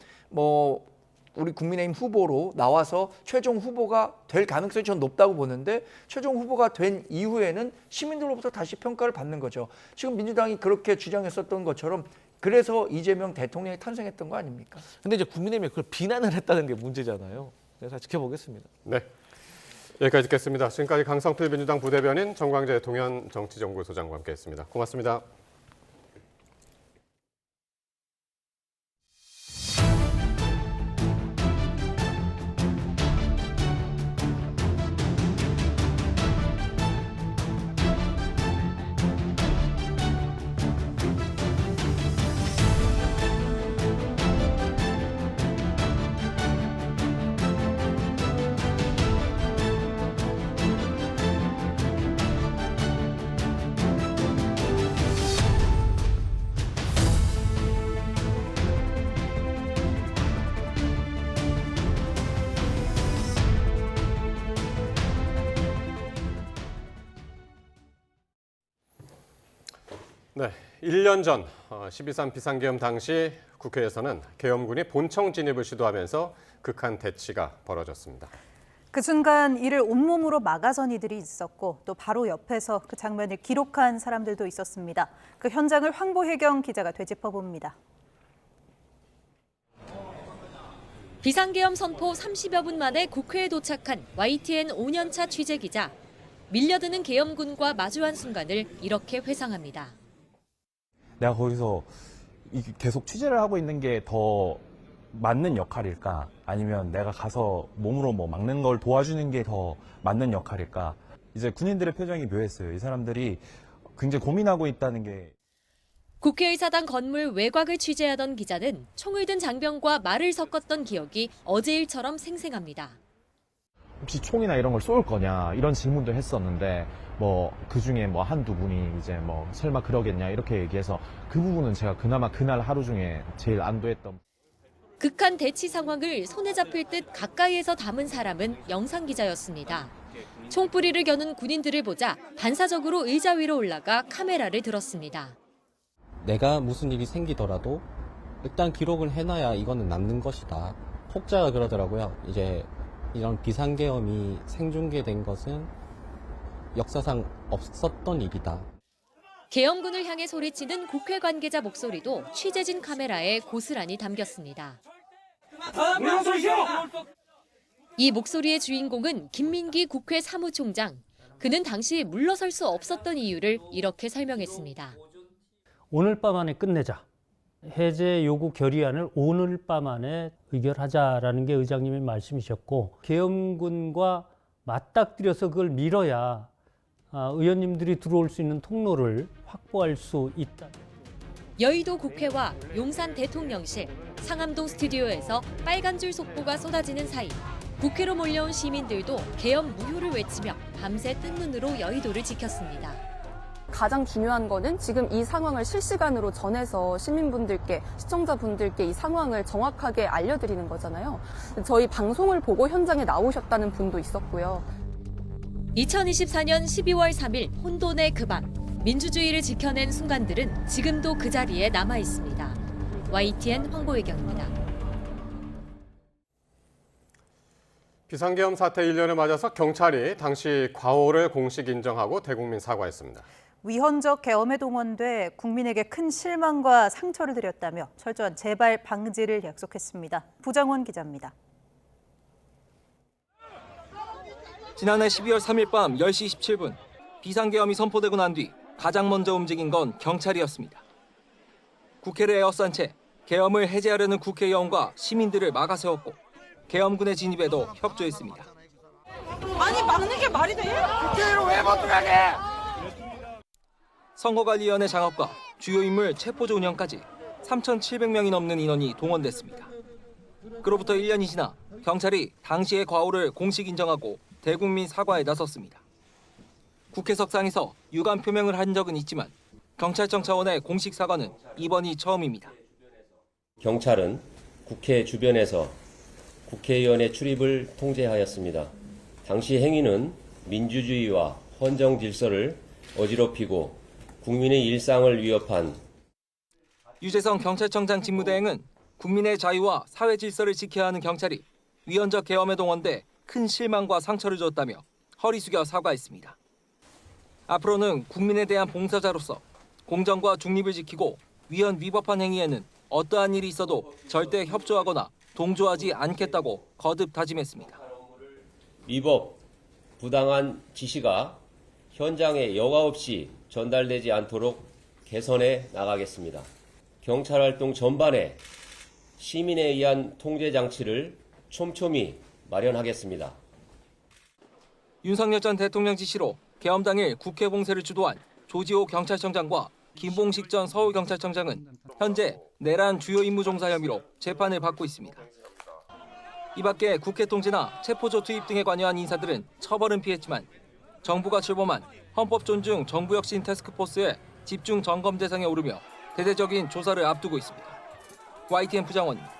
우리 국민의힘 후보로 나와서 최종 후보가 될 가능성이 전 높다고 보는데 최종 후보가 된 이후에는 시민들로부터 다시 평가를 받는 거죠. 지금 민주당이 그렇게 주장했었던 것처럼 그래서 이재명 대통령이 탄생했던 거 아닙니까? 근데 이제 국민의힘이 그걸 비난을 했다는 게 문제잖아요. 그래서 지켜보겠습니다. 네. 여기까지 듣겠습니다. 지금까지 강성필 민주당 부대변인, 정광재 동현 정치연구소장과 함께했습니다. 고맙습니다. 네, 1년 전 12.3 비상계엄 당시 국회에서는 계엄군이 본청 진입을 시도하면서 극한 대치가 벌어졌습니다. 그 순간 이를 온몸으로 막아선 이들이 있었고 또 바로 옆에서 그 장면을 기록한 사람들도 있었습니다. 그 현장을 황보혜경 기자가 되짚어봅니다. 비상계엄 선포 30여 분 만에 국회에 도착한 YTN 5년차 취재기자. 밀려드는 계엄군과 마주한 순간을 이렇게 회상합니다. 내가 거기서 계속 취재를 하고 있는 게 더 맞는 역할일까? 아니면 내가 가서 몸으로 뭐 막는 걸 도와주는 게 더 맞는 역할일까? 이제 군인들의 표정이 묘했어요. 이 사람들이 굉장히 고민하고 있다는 게. 국회의사당 건물 외곽을 취재하던 기자는 총을 든 장병과 말을 섞었던 기억이 어제 일처럼 생생합니다. 혹시 총이나 이런 걸 쏠 거냐 이런 질문도 했었는데 뭐 그중에 뭐 한두 분이 이제 뭐 설마 그러겠냐 이렇게 얘기해서 그 부분은 제가 그나마 그날 하루 중에 제일 안도했던. 극한 대치 상황을 손에 잡힐 듯 가까이에서 담은 사람은 영상기자였습니다. 총뿌리를 겨눈 군인들을 보자 반사적으로 의자 위로 올라가 카메라를 들었습니다. 내가 무슨 일이 생기더라도 일단 기록을 해놔야 이거는 남는 것이다. 혹자가 그러더라고요. 이제 이런 비상계엄이 생중계된 것은 역사상 없었던 일이다. 계엄군을 향해 소리치는 국회 관계자 목소리도 취재진 카메라에 고스란히 담겼습니다. 이 목소리의 주인공은 김민기 국회 사무총장. 그는 당시 물러설 수 없었던 이유를 이렇게 설명했습니다. 오늘 밤 안에 끝내자. 해제 요구 결의안을 오늘 밤 안에 의결하자라는 게 의장님의 말씀이셨고 계엄군과 맞닥뜨려서 그걸 밀어야 의원님들이 들어올 수 있는 통로를 확보할 수 있다. 여의도 국회와 용산 대통령실, 상암동 스튜디오에서 빨간 줄 속보가 쏟아지는 사이 국회로 몰려온 시민들도 계엄 무효를 외치며 밤새 뜬 눈으로 여의도를 지켰습니다. 가장 중요한 거는 지금 이 상황을 실시간으로 전해서 시민분들께, 시청자분들께 이 상황을 정확하게 알려드리는 거잖아요. 저희 방송을 보고 현장에 나오셨다는 분도 있었고요. 2024년 12월 3일 혼돈의 그 밤, 민주주의를 지켜낸 순간들은 지금도 그 자리에 남아 있습니다. YTN 황보혜경입니다. 비상계엄 사태 1년을 맞아서 경찰이 당시 과오를 공식 인정하고 대국민 사과했습니다. 위헌적 계엄에 동원돼 국민에게 큰 실망과 상처를 드렸다며 철저한 재발 방지를 약속했습니다. 부장원 기자입니다. 지난해 12월 3일 밤 10시 17분 비상계엄이 선포되고 난 뒤 가장 먼저 움직인 건 경찰이었습니다. 국회를 에워싼 채 계엄을 해제하려는 국회의원과 시민들을 막아세웠고 계엄군의 진입에도 협조했습니다. 아니 막는 게 말이 돼? 국회로 왜 못 들어가게? 선거관리위원회 장악과 주요 인물 체포조 운영까지 3,700명이 넘는 인원이 동원됐습니다. 그로부터 1년이 지나 경찰이 당시의 과오를 공식 인정하고 대국민 사과에 나섰습니다. 국회석상에서 유감 표명을 한 적은 있지만 경찰청 차원의 공식 사과는 이번이 처음입니다. 경찰은 국회 주변에서 국회의원의 출입을 통제하였습니다. 당시 행위는 민주주의와 헌정 질서를 어지럽히고 국민의 일상을 위협한 유재성 경찰청장 직무대행은 국민의 자유와 사회 질서를 지켜야 하는 경찰이 위헌적 계엄에 동원돼 큰 실망과 상처를 줬다며 허리 숙여 사과했습니다. 앞으로는 국민에 대한 봉사자로서 공정과 중립을 지키고 위헌 위법한 행위에는 어떠한 일이 있어도 절대 협조하거나 동조하지 않겠다고 거듭 다짐했습니다. 위법, 부당한 지시가 현장에 여과 없이 전달되지 않도록 개선해 나가겠습니다. 경찰 활동 전반에 시민에 의한 통제 장치를 촘촘히 마련하겠습니다. 윤석열 전 대통령 지시로 계엄 당일 국회 봉쇄를 주도한 조지호 경찰청장과 김봉식 전 서울경찰청장은 현재 내란 주요 임무 종사 혐의로 재판을 받고 있습니다. 이 밖에 국회 통제나 체포조 투입 등에 관여한 인사들은 처벌은 피했지만 정부가 출범한 헌법 존중 정부혁신 태스크포스의 집중 점검 대상에 오르며 대대적인 조사를 앞두고 있습니다. YTN 부장원입니다.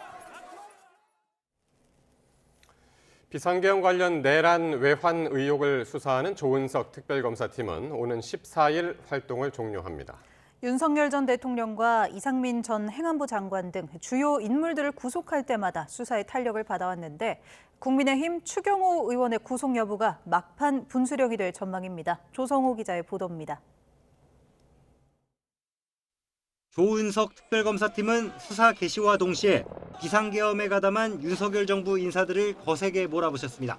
비상계엄 관련 내란 외환 의혹을 수사하는 조은석 특별검사팀은 오는 14일 활동을 종료합니다. 윤석열 전 대통령과 이상민 전 행안부 장관 등 주요 인물들을 구속할 때마다 수사에 탄력을 받아왔는데 국민의힘 추경호 의원의 구속 여부가 막판 분수령이 될 전망입니다. 조성호 기자의 보도입니다. 조은석 특별검사팀은 수사 개시와 동시에 비상계엄에 가담한 윤석열 정부 인사들을 거세게 몰아붙였습니다.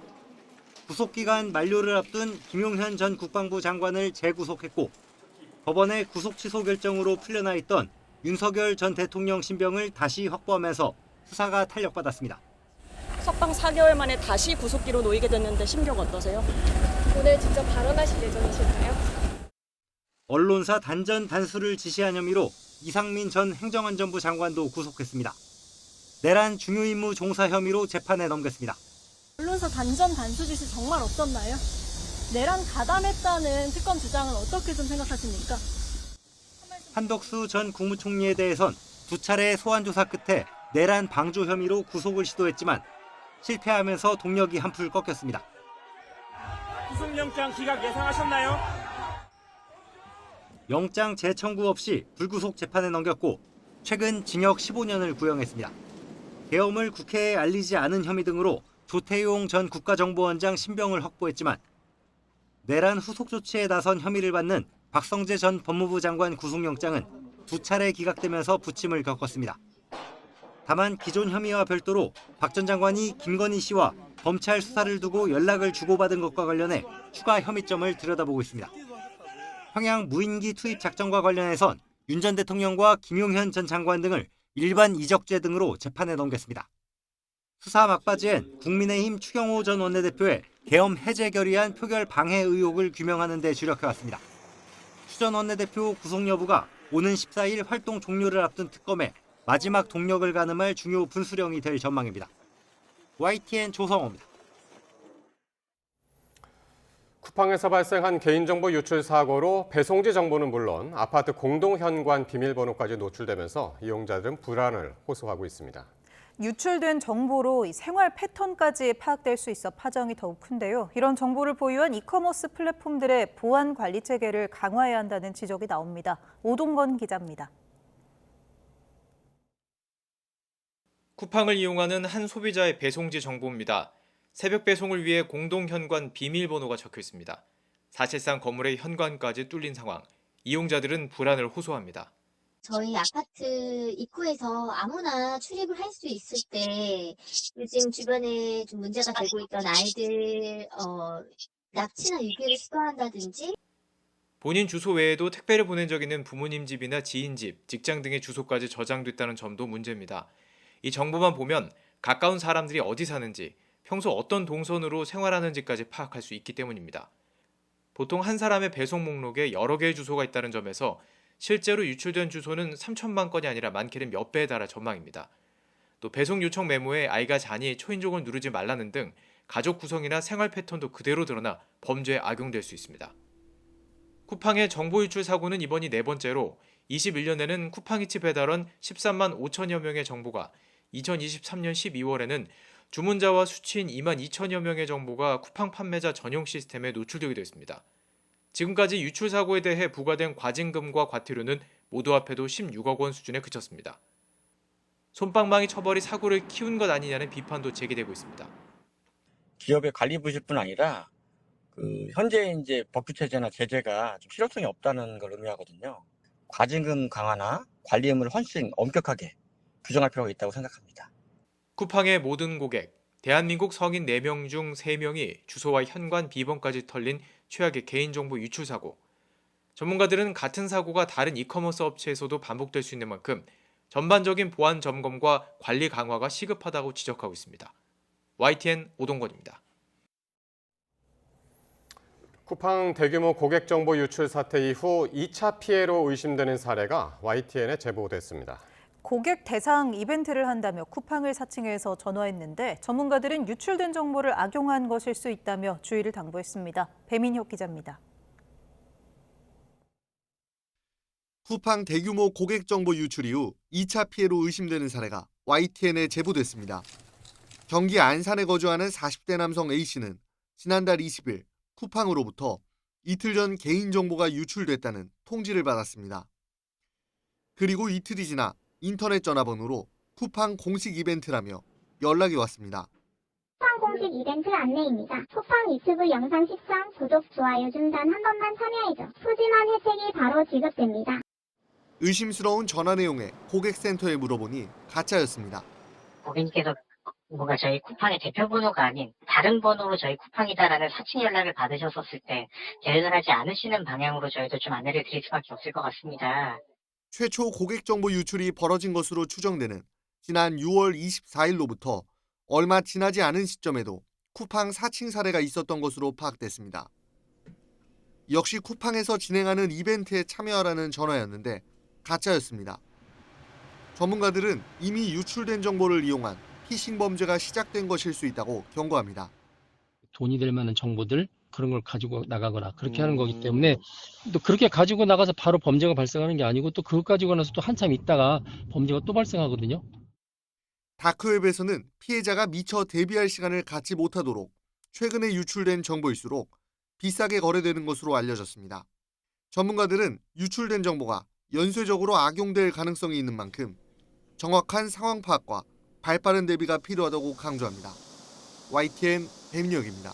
구속기간 만료를 앞둔 김용현 전 국방부 장관을 재구속했고 법원의 구속 취소 결정으로 풀려나 있던 윤석열 전 대통령 신병을 다시 확보하면서 수사가 탄력받았습니다. 석방 4개월 만에 다시 구속기로 놓이게 됐는데 심경 어떠세요? 오늘 직접 발언하실 예정이실까요? 언론사 단전 단수를 지시한 혐의로 이상민 전 행정안전부 장관도 구속했습니다. 내란 중요임무 종사 혐의로 재판에 넘겼습니다. 언론사 단전 단수 지시 정말 없었나요? 내란 가담했다는 특검 주장은 어떻게 좀 생각하십니까? 한덕수 전 국무총리에 대해선 2차례 소환 조사 끝에 내란 방조 혐의로 구속을 시도했지만 실패하면서 동력이 한풀 꺾였습니다. 구속영장 기각 예상하셨나요? 영장 재청구 없이 불구속 재판에 넘겼고 최근 징역 15년을 구형했습니다. 계엄을 국회에 알리지 않은 혐의 등으로 조태용 전 국가정보원장 신병을 확보했지만 내란 후속 조치에 나선 혐의를 받는 박성재 전 법무부 장관 구속영장은 2차례 기각되면서 부침을 겪었습니다. 다만 기존 혐의와 별도로 박 전 장관이 김건희 씨와 검찰 수사를 두고 연락을 주고받은 것과 관련해 추가 혐의점을 들여다보고 있습니다. 평양 무인기 투입 작전과 관련해선 윤 전 대통령과 김용현 전 장관 등을 일반 이적죄 등으로 재판에 넘겼습니다. 수사 막바지엔 국민의힘 추경호 전 원내대표의 계엄 해제 결의안 표결 방해 의혹을 규명하는 데 주력해왔습니다. 추 전 원내대표 구속 여부가 오는 14일 활동 종료를 앞둔 특검에 마지막 동력을 가늠할 중요 분수령이 될 전망입니다. YTN 조성호입니다. 쿠팡에서 발생한 개인정보 유출 사고로 배송지 정보는 물론 아파트 공동현관 비밀번호까지 노출되면서 이용자들은 불안을 호소하고 있습니다. 유출된 정보로 생활 패턴까지 파악될 수 있어 파장이 더욱 큰데요. 이런 정보를 보유한 이커머스 플랫폼들의 보안 관리 체계를 강화해야 한다는 지적이 나옵니다. 오동건 기자입니다. 쿠팡을 이용하는 한 소비자의 배송지 정보입니다. 새벽 배송을 위해 공동현관 비밀번호가 적혀 있습니다. 사실상 건물의 현관까지 뚫린 상황. 이용자들은 불안을 호소합니다. 저희 아파트 입구에서 아무나 출입을 할 수 있을 때 요즘 주변에 좀 문제가 되고 있던 아이들 납치나 유괴를 시도한다든지 본인 주소 외에도 택배를 보낸 적 있는 부모님 집이나 지인 집, 직장 등의 주소까지 저장됐다는 점도 문제입니다. 이 정보만 보면 가까운 사람들이 어디 사는지, 평소 어떤 동선으로 생활하는지까지 파악할 수 있기 때문입니다. 보통 한 사람의 배송 목록에 여러 개의 주소가 있다는 점에서 실제로 유출된 주소는 3천만 건이 아니라 많게는 몇 배에 달할 전망입니다. 또 배송 요청 메모에 아이가 자니 초인종을 누르지 말라는 등 가족 구성이나 생활 패턴도 그대로 드러나 범죄에 악용될 수 있습니다. 쿠팡의 정보 유출 사고는 이번이 4번째로 21년에는 쿠팡이츠 배달원 13만 5천여 명의 정보가 2023년 12월에는 주문자와 수취인 2만 2천여 명의 정보가 쿠팡 판매자 전용 시스템에 노출되기도 했습니다. 지금까지 유출 사고에 대해 부과된 과징금과 과태료는 모두 합해도 16억 원 수준에 그쳤습니다. 솜방망이 처벌이 사고를 키운 것 아니냐는 비판도 제기되고 있습니다. 기업의 관리 부실뿐 아니라 현재 이제 법규 체제나 제재가 좀 실효성이 없다는 걸 의미하거든요. 과징금 강화나 관리 의무를 훨씬 엄격하게 규정할 필요가 있다고 생각합니다. 쿠팡의 모든 고객, 대한민국 성인 4명 중 3명이 주소와 현관 비번까지 털린 최악의 개인정보 유출 사고. 전문가들은 같은 사고가 다른 이커머스 업체에서도 반복될 수 있는 만큼 전반적인 보안 점검과 관리 강화가 시급하다고 지적하고 있습니다. YTN 오동건입니다. 쿠팡 대규모 고객 정보 유출 사태 이후 2차 피해로 의심되는 사례가 YTN에 제보됐습니다. 고객 대상 이벤트를 한다며 쿠팡을 사칭해서 전화했는데 전문가들은 유출된 정보를 악용한 것일 수 있다며 주의를 당부했습니다. 배민혁 기자입니다. 쿠팡 대규모 고객 정보 유출 이후 2차 피해로 의심되는 사례가 YTN에 제보됐습니다. 경기 안산에 거주하는 40대 남성 A씨는 지난달 20일 쿠팡으로부터 이틀 전 개인정보가 유출됐다는 통지를 받았습니다. 그리고 이틀이 지나 인터넷 전화번호로 쿠팡 공식 이벤트라며 연락이 왔습니다. 쿠팡 공식 이벤트 안내입니다. 쿠팡 유튜브 영상 시청, 구독, 좋아요 중단 한 번만 참여해줘. 푸짐한 혜택이 바로 지급됩니다. 의심스러운 전화 내용에 고객센터에 물어보니 가짜였습니다. 고객님께서 뭔가 저희 쿠팡의 대표 번호가 아닌 다른 번호로 저희 쿠팡이다라는 사칭 연락을 받으셨었을 때 대응을 하지 않으시는 방향으로 저희도 좀 안내를 드릴 수밖에 없을 것 같습니다. 최초 고객 정보 유출이 벌어진 것으로 추정되는 지난 6월 24일로부터 얼마 지나지 않은 시점에도 쿠팡 사칭 사례가 있었던 것으로 파악됐습니다. 역시 쿠팡에서 진행하는 이벤트에 참여하라는 전화였는데 가짜였습니다. 전문가들은 이미 유출된 정보를 이용한 피싱 범죄가 시작된 것일 수 있다고 경고합니다. 돈이 될 만한 정보들 그런 걸 가지고 나가거나 그렇게 하는 거기 때문에 또 그렇게 가지고 나가서 바로 범죄가 발생하는 게 아니고 또 그것 가지고 나서 또 한참 있다가 범죄가 또 발생하거든요. 다크웹에서는 피해자가 미처 대비할 시간을 갖지 못하도록 최근에 유출된 정보일수록 비싸게 거래되는 것으로 알려졌습니다. 전문가들은 유출된 정보가 연쇄적으로 악용될 가능성이 있는 만큼 정확한 상황 파악과 발빠른 대비가 필요하다고 강조합니다. YTN 배민혁입니다.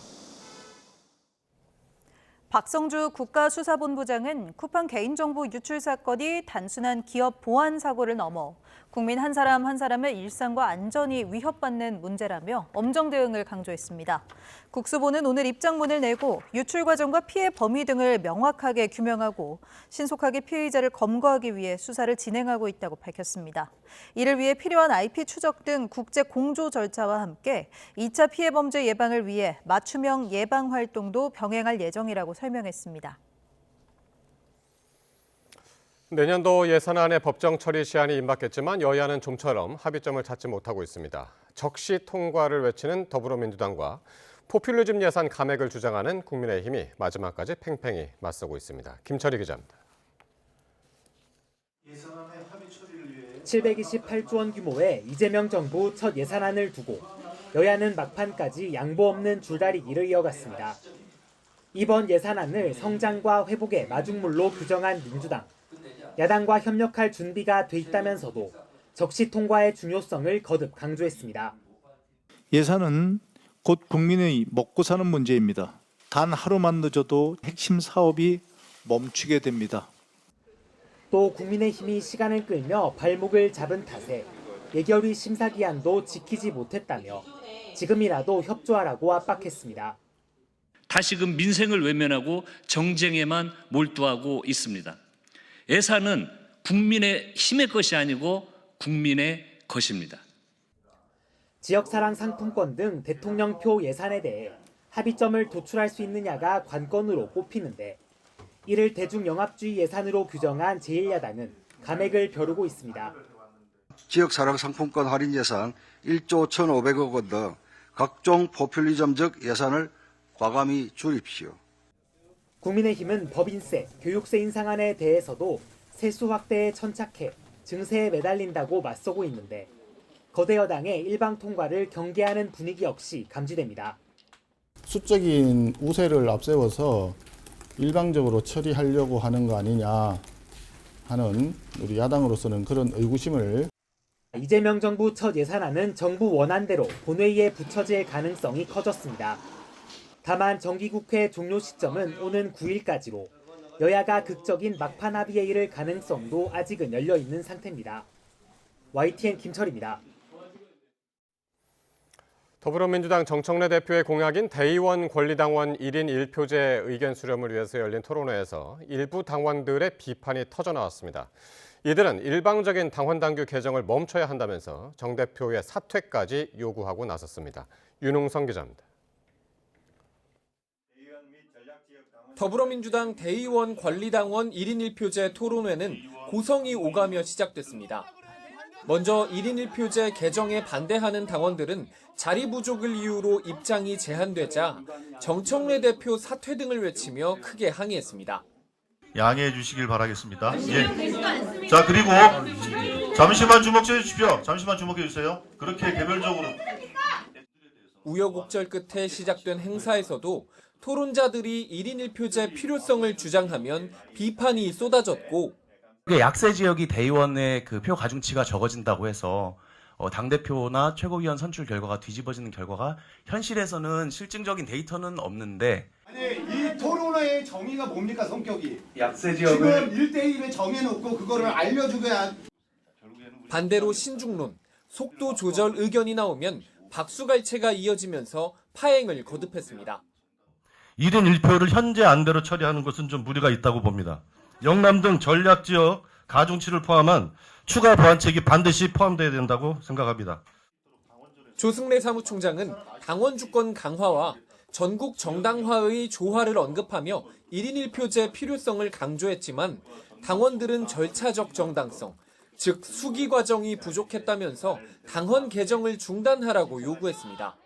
박성주 국가수사본부장은 쿠팡 개인정보 유출 사건이 단순한 기업 보안 사고를 넘어 국민 한 사람 한 사람의 일상과 안전이 위협받는 문제라며 엄정 대응을 강조했습니다. 국수본은 오늘 입장문을 내고 유출 과정과 피해 범위 등을 명확하게 규명하고 신속하게 피의자를 검거하기 위해 수사를 진행하고 있다고 밝혔습니다. 이를 위해 필요한 IP 추적 등 국제 공조 절차와 함께 2차 피해 범죄 예방을 위해 맞춤형 예방 활동도 병행할 예정이라고 설명했습니다. 내년도 예산안의 법정 처리 시한이 임박했지만 여야는 좀처럼 합의점을 찾지 못하고 있습니다. 적시 통과를 외치는 더불어민주당과 포퓰리즘 예산 감액을 주장하는 국민의힘이 마지막까지 팽팽히 맞서고 있습니다. 김철희 기자입니다. 728조 원 규모의 이재명 정부 첫 예산안을 두고 여야는 막판까지 양보 없는 줄다리기를 이어갔습니다. 이번 예산안을 성장과 회복의 마중물로 규정한 민주당. 야당과 협력할 준비가 돼 있다면서도 적시 통과의 중요성을 거듭 강조했습니다. 예산은 곧 국민의 먹고 사는 문제입니다. 단 하루만 늦어도 핵심 사업이 멈추게 됩니다. 또 국민의힘이 시간을 끌며 발목을 잡은 탓에 예결위 심사 기한도 지키지 못했다며 지금이라도 협조하라고 압박했습니다. 다시금 민생을 외면하고 정쟁에만 몰두하고 있습니다. 예산은 국민의 힘의 것이 아니고 국민의 것입니다. 지역사랑 상품권 등 대통령표 예산에 대해 합의점을 도출할 수 있느냐가 관건으로 꼽히는데 이를 대중영합주의 예산으로 규정한 제1야당은 감액을 벼르고 있습니다. 지역사랑 상품권 할인 예산 1조 1,500억 원 등 각종 포퓰리즘적 예산을 과감히 줄입시오. 국민의힘은 법인세, 교육세 인상안에 대해서도 세수 확대에 천착해 증세에 매달린다고 맞서고 있는데 거대 여당의 일방 통과를 경계하는 분위기 역시 감지됩니다. 수적인 우세를 앞세워서 일방적으로 처리하려고 하는 거 아니냐 하는 우리 야당으로서는 그런 의구심을. 이재명 정부 첫 예산안은 정부 원안대로 본회의에 붙여질 가능성이 커졌습니다. 다만 정기국회 종료 시점은 오는 9일까지로 여야가 극적인 막판 합의에 이를 가능성도 아직은 열려있는 상태입니다. YTN 김철입니다. 더불어민주당 정청래 대표의 공약인 대의원 권리당원 1인 1표제 의견 수렴을 위해서 열린 토론회에서 일부 당원들의 비판이 터져나왔습니다. 이들은 일방적인 당원당규 개정을 멈춰야 한다면서 정 대표의 사퇴까지 요구하고 나섰습니다. 윤웅성 기자입니다. 더불어민주당 대의원 권리당원 1인 1표제 토론회는 고성이 오가며 시작됐습니다. 먼저 1인 1표제 개정에 반대하는 당원들은 자리 부족을 이유로 입장이 제한되자 정청래 대표 사퇴 등을 외치며 크게 항의했습니다. 양해해 주시길 바라겠습니다. 예. 자, 그리고 잠시만 주목해 주십시오. 잠시만 주목해 주세요. 그렇게 개별적으로. 우여곡절 끝에 시작된 행사에서도 토론자들이 1인 1표제 필요성을 주장하면 비판이 쏟아졌고 약세 지역이 대의원의 그 표 가중치가 적어진다고 해서 당대표나 최고위원 선출 결과가 뒤집어지는 결과가 현실에서는 실증적인 데이터는 없는데 아니 이 토론회의 정의가 뭡니까 성격이? 약세 지금 지역을 1대1에 정해놓고 그거를 알려주고야. 반대로 신중론, 속도 조절 의견이 나오면 박수갈채가 이어지면서 파행을 거듭했습니다. 1인 1표를 현재 안대로 처리하는 것은 좀 무리가 있다고 봅니다. 영남 등 전략지역 가중치를 포함한 추가 보완책이 반드시 포함돼야 된다고 생각합니다. 조승래 사무총장은 당원 주권 강화와 전국 정당화의 조화를 언급하며 1인 1표제 필요성을 강조했지만 당원들은 절차적 정당성, 즉 수기 과정이 부족했다면서 당헌 개정을 중단하라고 요구했습니다.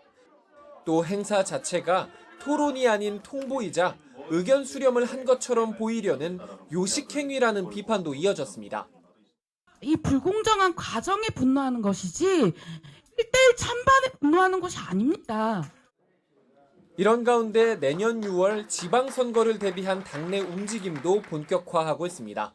또 행사 자체가 토론이 아닌 통보이자 의견 수렴을 한 것처럼 보이려는 요식행위라는 비판도 이어졌습니다. 이 불공정한 과정에 분노하는 것이지 1대1 찬반에 분노하는 것이 아닙니다. 이런 가운데 내년 6월 지방선거를 대비한 당내 움직임도 본격화하고 있습니다.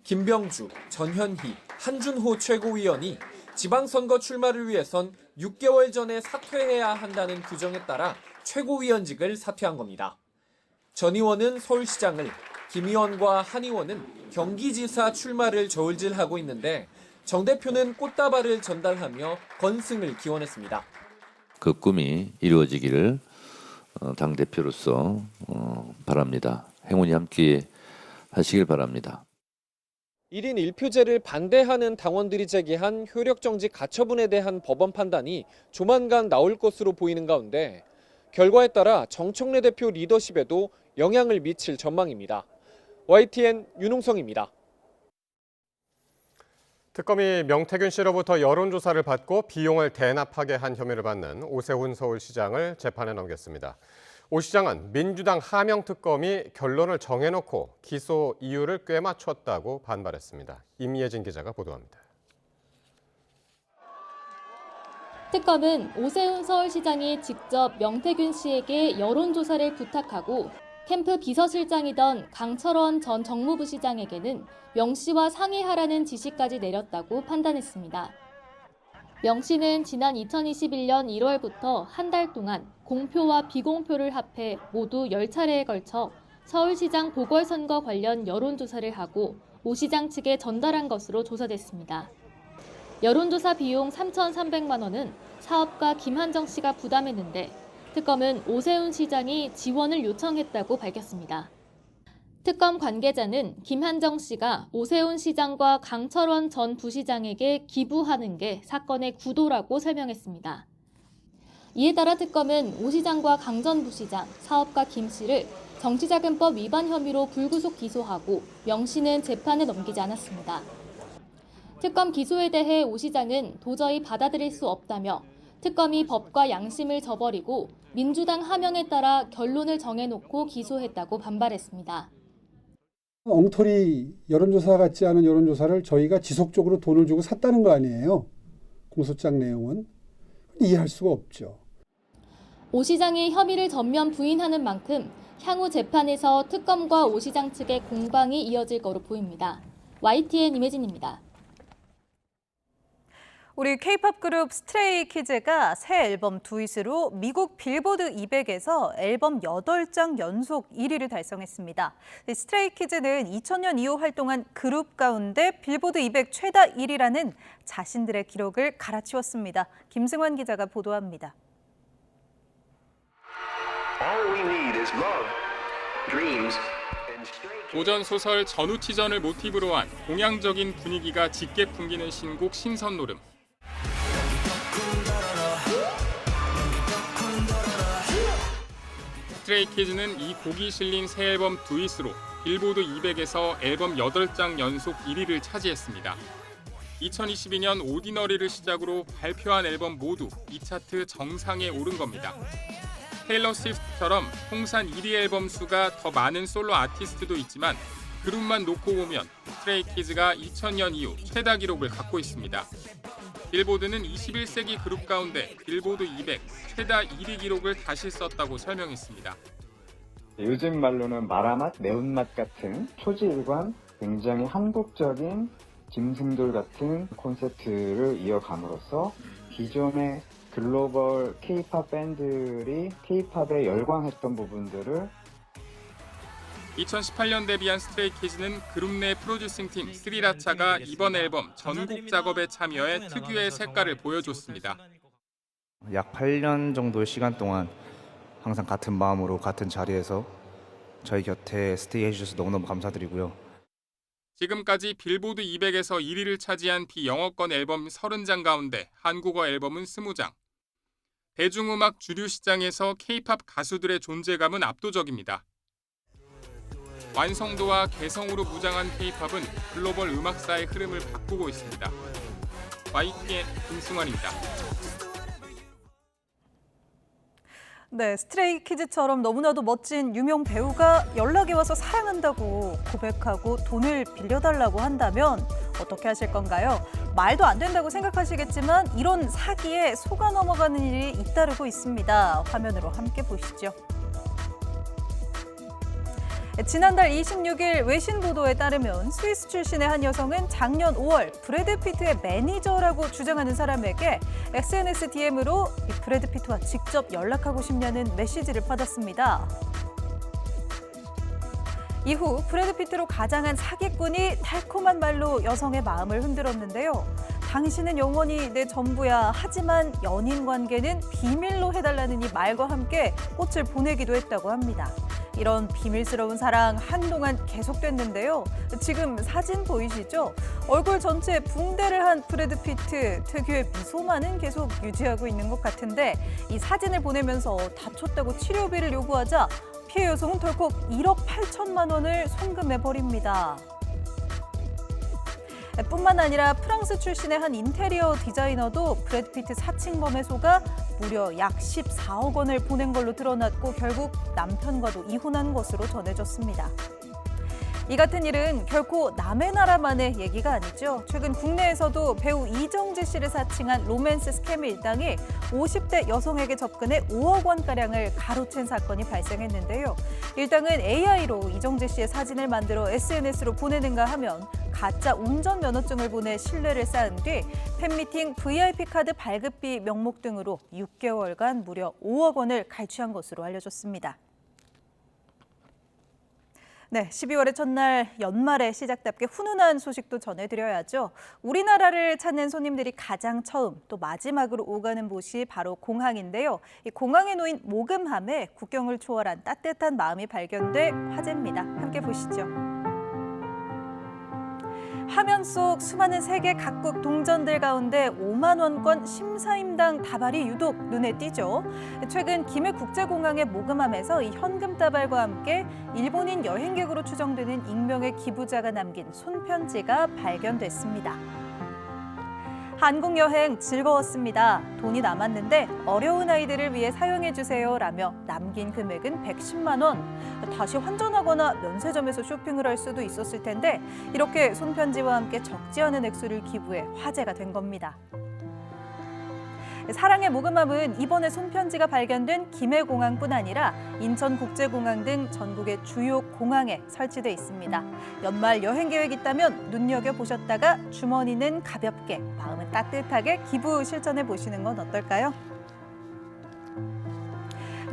김병주, 전현희, 한준호 최고위원이 지방선거 출마를 위해선 6개월 전에 사퇴해야 한다는 규정에 따라 최고위원직을 사퇴한 겁니다. 전 의원은 서울시장을, 김 의원과 한 의원은 경기지사 출마를 저울질하고 있는데 정 대표는 꽃다발을 전달하며 건승을 기원했습니다. 그 꿈이 이루어지기를 당대표로서 바랍니다. 행운이 함께 하시길 바랍니다. 1인 1표제를 반대하는 당원들이 제기한 효력정지 가처분에 대한 법원 판단이 조만간 나올 것으로 보이는 가운데 결과에 따라 정청래 대표 리더십에도 영향을 미칠 전망입니다. YTN 윤홍성입니다. 특검이 명태균 씨로부터 여론조사를 받고 비용을 대납하게 한 혐의를 받는 오세훈 서울시장을 재판에 넘겼습니다. 오 시장은 민주당 하명 특검이 결론을 정해놓고 기소 이유를 꿰맞췄다고 반발했습니다. 임예진 기자가 보도합니다. 특검은 오세훈 서울시장이 직접 명태균 씨에게 여론조사를 부탁하고 캠프 비서실장이던 강철원 전 정무부 시장에게는 명 씨와 상의하라는 지시까지 내렸다고 판단했습니다. 명 씨는 지난 2021년 1월부터 한 달 동안 공표와 비공표를 합해 모두 10차례에 걸쳐 서울시장 보궐선거 관련 여론조사를 하고 오 시장 측에 전달한 것으로 조사됐습니다. 여론조사 비용 3,300만 원은 사업가 김한정 씨가 부담했는데 특검은 오세훈 시장이 지원을 요청했다고 밝혔습니다. 특검 관계자는 김한정 씨가 오세훈 시장과 강철원 전 부시장에게 기부하는 게 사건의 구도라고 설명했습니다. 이에 따라 특검은 오 시장과 강 전 부시장, 사업가 김 씨를 정치자금법 위반 혐의로 불구속 기소하고 명 씨는 재판에 넘기지 않았습니다. 특검 기소에 대해 오 시장은 도저히 받아들일 수 없다며 특검이 법과 양심을 저버리고 민주당 하명에 따라 결론을 정해놓고 기소했다고 반발했습니다. 엉터리 여론조사 같지 않은 여론조사를 저희가 지속적으로 돈을 주고 샀다는 거 아니에요. 공소장 내용은. 이해할 수가 없죠. 오 시장이 혐의를 전면 부인하는 만큼 향후 재판에서 특검과 오 시장 측의 공방이 이어질 거로 보입니다. YTN 임혜진입니다. 우리 K-팝 그룹 스트레이키즈가 새 앨범 두잇으로 미국 빌보드 200에서 앨범 8장 연속 1위를 달성했습니다. 스트레이키즈는 2000년 이후 활동한 그룹 가운데 빌보드 200 최다 1위라는 자신들의 기록을 갈아치웠습니다. 김승환 기자가 보도합니다. 고전 소설 전우치전을 모티브로 한 동양적인 분위기가 짙게 풍기는 신곡 신선노름. 스트레이키즈는 이 곡이 실린 새 앨범 두잇으로 빌보드 200에서 앨범 8장 연속 1위를 차지했습니다. 2022년 오디너리를 시작으로 발표한 앨범 모두 이 차트 정상에 오른 겁니다. 테일러 스위프트처럼 통산 1위 앨범 수가 더 많은 솔로 아티스트도 있지만 그룹만 놓고 보면 스트레이키즈가 2000년 이후 최다 기록을 갖고 있습니다. 빌보드는 21세기 그룹 가운데 빌보드 200 최다 1위 기록을 다시 썼다고 설명했습니다. 요즘 말로는 마라맛, 매운맛 같은 초지일관 굉장히 한국적인 짐승들 같은 콘셉트를 이어감으로써 기존의 글로벌 K-팝 밴드들이 K-팝에 열광했던 부분들을 2018년 데뷔한 스트레이키즈는 그룹 내 프로듀싱 팀 스리라차가 이번 앨범 전곡 작업에 참여해 특유의 색깔을 보여줬습니다. 약 8년 정도의 시간 동안 항상 같은 마음으로 같은 자리에서 저희 곁에 스테이 해주셔서 너무너무 감사드리고요. 지금까지 빌보드 200에서 1위를 차지한 비영어권 앨범 30장 가운데 한국어 앨범은 20장. 대중음악 주류 시장에서 K-팝 가수들의 존재감은 압도적입니다. 완성도와 개성으로 무장한 K-팝은 글로벌 음악사의 흐름을 바꾸고 있습니다. YTN 김승환입니다. 네, 스트레이키즈처럼 너무나도 멋진 유명 배우가 연락이 와서 사랑한다고 고백하고 돈을 빌려달라고 한다면 어떻게 하실 건가요? 말도 안 된다고 생각하시겠지만 이런 사기에 속아 넘어가는 일이 잇따르고 있습니다. 화면으로 함께 보시죠. 지난달 26일 외신 보도에 따르면 스위스 출신의 한 여성은 작년 5월 브래드 피트의 매니저라고 주장하는 사람에게 SNS DM으로 브래드 피트와 직접 연락하고 싶냐는 메시지를 받았습니다. 이후 브래드 피트로 가장한 사기꾼이 달콤한 말로 여성의 마음을 흔들었는데요. 당신은 영원히 내 전부야. 하지만 연인 관계는 비밀로 해달라는 이 말과 함께 꽃을 보내기도 했다고 합니다. 이런 비밀스러운 사랑 한동안 계속됐는데요. 지금 사진 보이시죠? 얼굴 전체에 붕대를 한 브래드 피트, 특유의 미소만은 계속 유지하고 있는 것 같은데 이 사진을 보내면서 다쳤다고 치료비를 요구하자 피해 여성은 덜컥 1억 8천만 원을 송금해버립니다. 뿐만 아니라 프랑스 출신의 한 인테리어 디자이너도 브래드 피트 사칭범에 속아 무려 약 14억 원을 보낸 걸로 드러났고 결국 남편과도 이혼한 것으로 전해졌습니다. 이 같은 일은 결코 남의 나라만의 얘기가 아니죠. 최근 국내에서도 배우 이정재 씨를 사칭한 로맨스 스캠의 일당이 50대 여성에게 접근해 5억 원가량을 가로챈 사건이 발생했는데요. 일당은 AI로 이정재 씨의 사진을 만들어 SNS로 보내는가 하면 가짜 운전면허증을 보내 신뢰를 쌓은 뒤 팬미팅 VIP 카드 발급비 명목 등으로 6개월간 무려 5억 원을 갈취한 것으로 알려졌습니다. 네, 12월의 첫날 연말의 시작답게 훈훈한 소식도 전해드려야죠. 우리나라를 찾는 손님들이 가장 처음 또 마지막으로 오가는 곳이 바로 공항인데요. 이 공항에 놓인 모금함에 국경을 초월한 따뜻한 마음이 발견돼 화제입니다. 함께 보시죠. 화면 속 수많은 세계 각국 동전들 가운데 5만 원권 심사임당 다발이 유독 눈에 띄죠. 최근 김해국제공항의 모금함에서 이 현금 다발과 함께 일본인 여행객으로 추정되는 익명의 기부자가 남긴 손편지가 발견됐습니다. 한국 여행 즐거웠습니다. 돈이 남았는데 어려운 아이들을 위해 사용해 주세요라며 남긴 금액은 110만 원. 다시 환전하거나 면세점에서 쇼핑을 할 수도 있었을 텐데 이렇게 손편지와 함께 적지 않은 액수를 기부해 화제가 된 겁니다. 사랑의 모금함은 이번에 손편지가 발견된 김해공항뿐 아니라 인천국제공항 등 전국의 주요 공항에 설치돼 있습니다. 연말 여행 계획 있다면 눈여겨보셨다가 주머니는 가볍게, 마음은 따뜻하게 기부 실천해 보시는 건 어떨까요?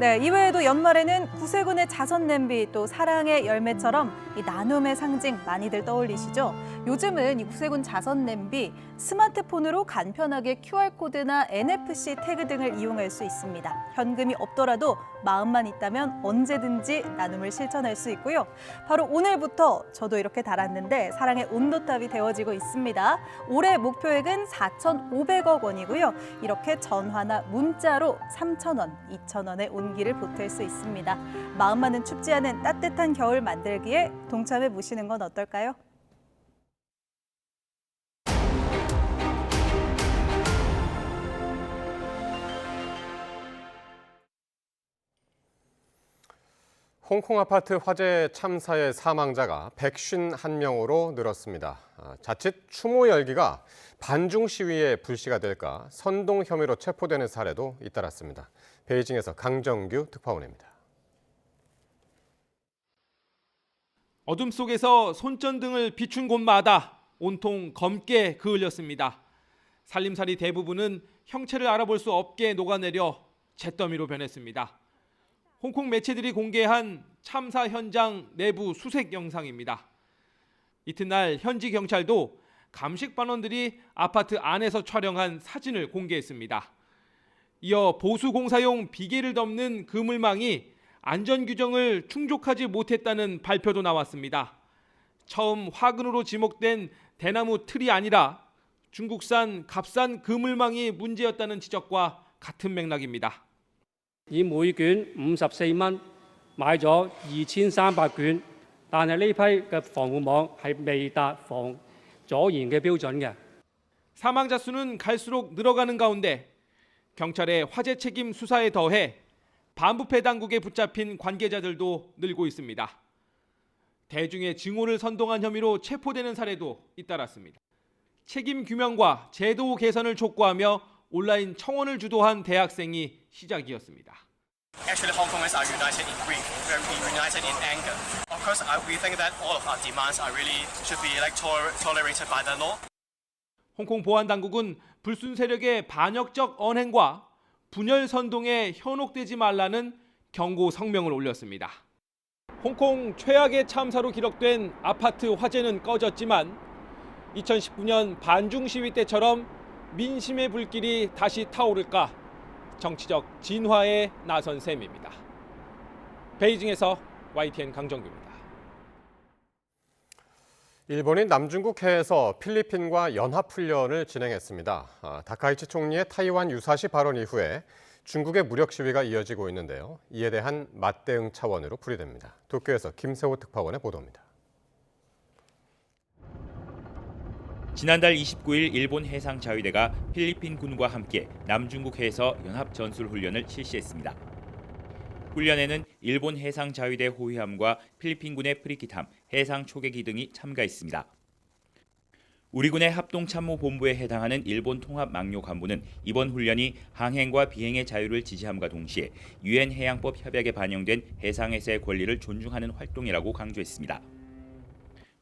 네, 이외에도 연말에는 구세군의 자선 냄비 또 사랑의 열매처럼 이 나눔의 상징 많이들 떠올리시죠? 요즘은 이 구세군 자선 냄비 스마트폰으로 간편하게 QR코드나 NFC 태그 등을 이용할 수 있습니다. 현금이 없더라도 마음만 있다면 언제든지 나눔을 실천할 수 있고요. 바로 오늘부터 저도 이렇게 달았는데 사랑의 온도탑이 되어지고 있습니다. 올해 목표액은 4,500억 원이고요. 이렇게 전화나 문자로 3,000원, 2,000원의 온기를 보탤 수 있습니다. 마음만은 춥지 않은 따뜻한 겨울 만들기에 동참해 보시는 건 어떨까요? 홍콩 아파트 화재 참사의 사망자가 151명으로 늘었습니다. 자칫 추모 열기가 반중 시위의 불씨가 될까 선동 혐의로 체포되는 사례도 잇따랐습니다. 베이징에서 강정규 특파원입니다. 어둠 속에서 손전등을 비춘 곳마다 온통 검게 그을렸습니다. 살림살이 대부분은 형체를 알아볼 수 없게 녹아내려 잿더미로 변했습니다. 홍콩 매체들이 공개한 참사 현장 내부 수색 영상입니다. 이튿날 현지 경찰도 감식 반원들이 아파트 안에서 촬영한 사진을 공개했습니다. 이어 보수공사용 비계를 덮는 그물망이 안전규정을 충족하지 못했다는 발표도 나왔습니다. 처음 화근으로 지목된 대나무 틀이 아니라 중국산 값싼 그물망이 문제였다는 지적과 같은 맥락입니다.以每卷54蚊買咗2300卷，但係呢批嘅防護網係未達防阻燃嘅標準嘅。 사망자 수는 갈수록 늘어가는 가운데 경찰의 화재 책임 수사에 더해 반부패 당국에 붙잡힌 관계자들도 늘고 있습니다. 대중의 증오를 선동한 혐의로 체포되는 사례도 잇따랐습니다. 책임 규명과 제도 개선을 촉구하며 온라인 청원을 주도한 대학생이 시작이었습니다. Actually, Hongkongers are united in grief, we're united in anger. Of course, we think that all of our demands are really should be like tolerated by the law. 홍콩 보안 당국은 불순 세력의 반역적 언행과 분열 선동에 현혹되지 말라는 경고 성명을 올렸습니다. 홍콩 최악의 참사로 기록된 아파트 화재는 꺼졌지만 2019년 반중 시위 때처럼 민심의 불길이 다시 타오를까 정치적 진화에 나선 셈입니다. 베이징에서 YTN 강정규입니다. 일본이 남중국 해에서 필리핀과 연합훈련을 진행했습니다. 다카이치 총리의 타이완 유사시 발언 이후에 중국의 무력 시위가 이어지고 있는데요. 이에 대한 맞대응 차원으로 풀이됩니다. 도쿄에서 김세호 특파원의 보도입니다. 지난달 29일 일본 해상자위대가 필리핀 군과 함께 남중국 해에서 연합전술훈련을 실시했습니다. 훈련에는 일본 해상자위대 호위함과 필리핀군의 프리킷함, 해상 초계기 등이 참가했습니다. 우리군의 합동참모본부에 해당하는 일본 통합망료 간부는 이번 훈련이 항행과 비행의 자유를 지지함과 동시에 유엔 해양법 협약에 반영된 해상에서의 권리를 존중하는 활동이라고 강조했습니다.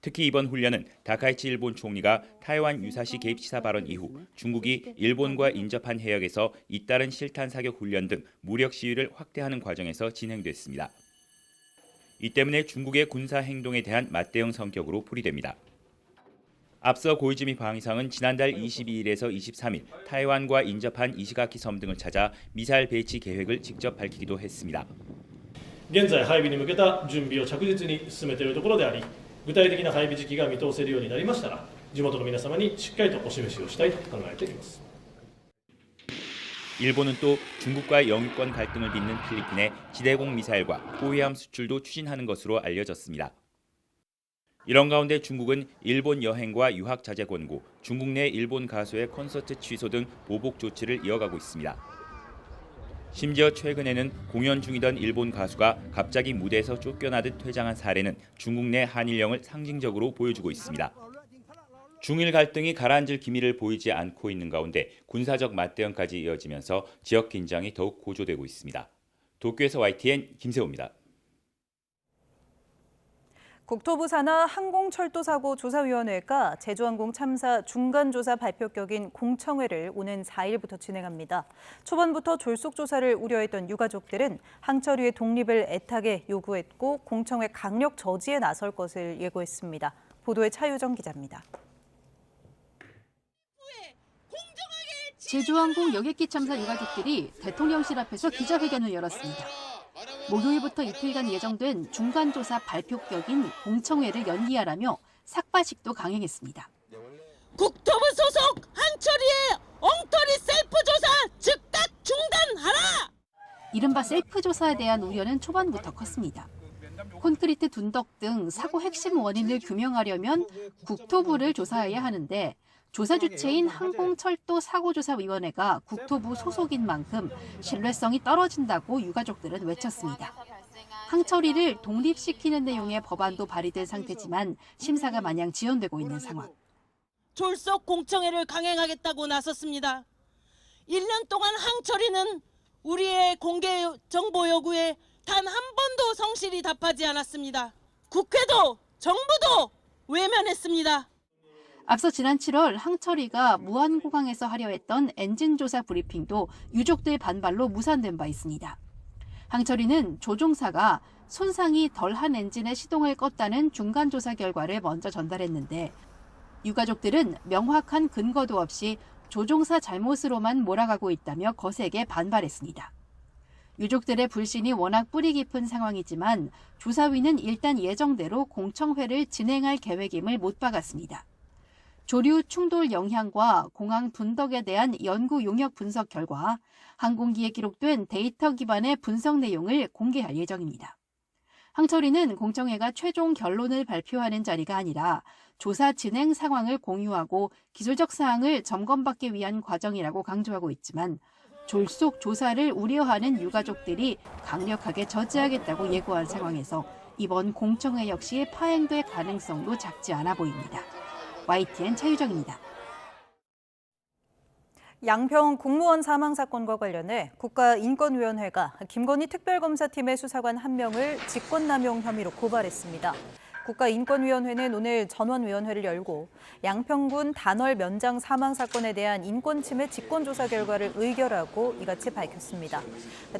특히 이번 훈련은 다카이치 일본 총리가 타이완 유사시 개입 시사 발언 이후 중국이 일본과 인접한 해역에서 잇따른 실탄 사격 훈련 등 무력 시위를 확대하는 과정에서 진행됐습니다. 이 때문에 중국의 군사 행동에 대한 맞대응 성격으로 풀이됩니다. 앞서 고이즈미 방위상은 지난달 22일에서 23일 타이완과 인접한 이시가키 섬 등을 찾아 미사일 배치 계획을 직접 밝히기도 했습니다. 現在配備に向けた準備を着実に進めているところであり、具体的な配備時期が見通せるようになりましたら、地元の皆様にしっかりとお示しをしたいと考えています。 일본은 또 중국과 영유권 갈등을 빚는 필리핀에 지대공 미사일과 호위함 수출도 추진하는 것으로 알려졌습니다. 이런 가운데 중국은 일본 여행과 유학 자제 권고, 중국 내 일본 가수의 콘서트 취소 등 보복 조치를 이어가고 있습니다. 심지어 최근에는 공연 중이던 일본 가수가 갑자기 무대에서 쫓겨나듯 퇴장한 사례는 중국 내 한일령을 상징적으로 보여주고 있습니다. 중일 갈등이 가라앉을 기미를 보이지 않고 있는 가운데 군사적 맞대응까지 이어지면서 지역 긴장이 더욱 고조되고 있습니다. 도쿄에서 YTN 김세호입니다. 국토부 산하 항공철도사고 조사위원회가 제주항공 참사 중간조사 발표격인 공청회를 오는 4일부터 진행합니다. 초반부터 졸속 조사를 우려했던 유가족들은 항철위의 독립을 애타게 요구했고 공청회 강력 저지에 나설 것을 예고했습니다. 보도에 차유정 기자입니다. 제주항공 여객기 참사 유가족들이 대통령실 앞에서 기자회견을 열었습니다. 목요일부터 이틀간 예정된 중간조사 발표격인 공청회를 연기하라며 삭발식도 강행했습니다. 국토부 소속 항철위의 엉터리 셀프조사 즉각 중단하라! 이른바 셀프조사에 대한 우려는 초반부터 컸습니다. 콘크리트 둔덕 등 사고 핵심 원인을 규명하려면 국토부를 조사해야 하는데 조사 주체인 항공철도사고조사위원회가 국토부 소속인 만큼 신뢰성이 떨어진다고 유가족들은 외쳤습니다. 항철위를 독립시키는 내용의 법안도 발의된 상태지만 심사가 마냥 지연되고 있는 상황. 졸속 공청회를 강행하겠다고 나섰습니다. 1년 동안 항철위는 우리의 공개 정보 요구에 단 한 번도 성실히 답하지 않았습니다. 국회도 정부도 외면했습니다. 앞서 지난 7월 항철이가 무안고강에서 하려 했던 엔진 조사 브리핑도 유족들 반발로 무산된 바 있습니다. 항철이는 조종사가 손상이 덜한 엔진의 시동을 껐다는 중간 조사 결과를 먼저 전달했는데 유가족들은 명확한 근거도 없이 조종사 잘못으로만 몰아가고 있다며 거세게 반발했습니다. 유족들의 불신이 워낙 뿌리 깊은 상황이지만 조사위는 일단 예정대로 공청회를 진행할 계획임을 못 박았습니다. 조류 충돌 영향과 공항 분덕에 대한 연구 용역 분석 결과 항공기에 기록된 데이터 기반의 분석 내용을 공개할 예정입니다. 항철이는 공청회가 최종 결론을 발표하는 자리가 아니라 조사 진행 상황을 공유하고 기술적 사항을 점검받기 위한 과정이라고 강조하고 있지만 졸속 조사를 우려하는 유가족들이 강력하게 저지하겠다고 예고한 상황에서 이번 공청회 역시 파행될 가능성도 작지 않아 보입니다. YTN 차유정입니다. 양평 공무원 사망 사건과 관련해 국가인권위원회가 김건희 특별검사팀의 수사관 1명을 직권남용 혐의로 고발했습니다. 국가인권위원회는 오늘 전원위원회를 열고 양평군 단월 면장 사망 사건에 대한 인권침해 직권조사 결과를 의결하고 이같이 밝혔습니다.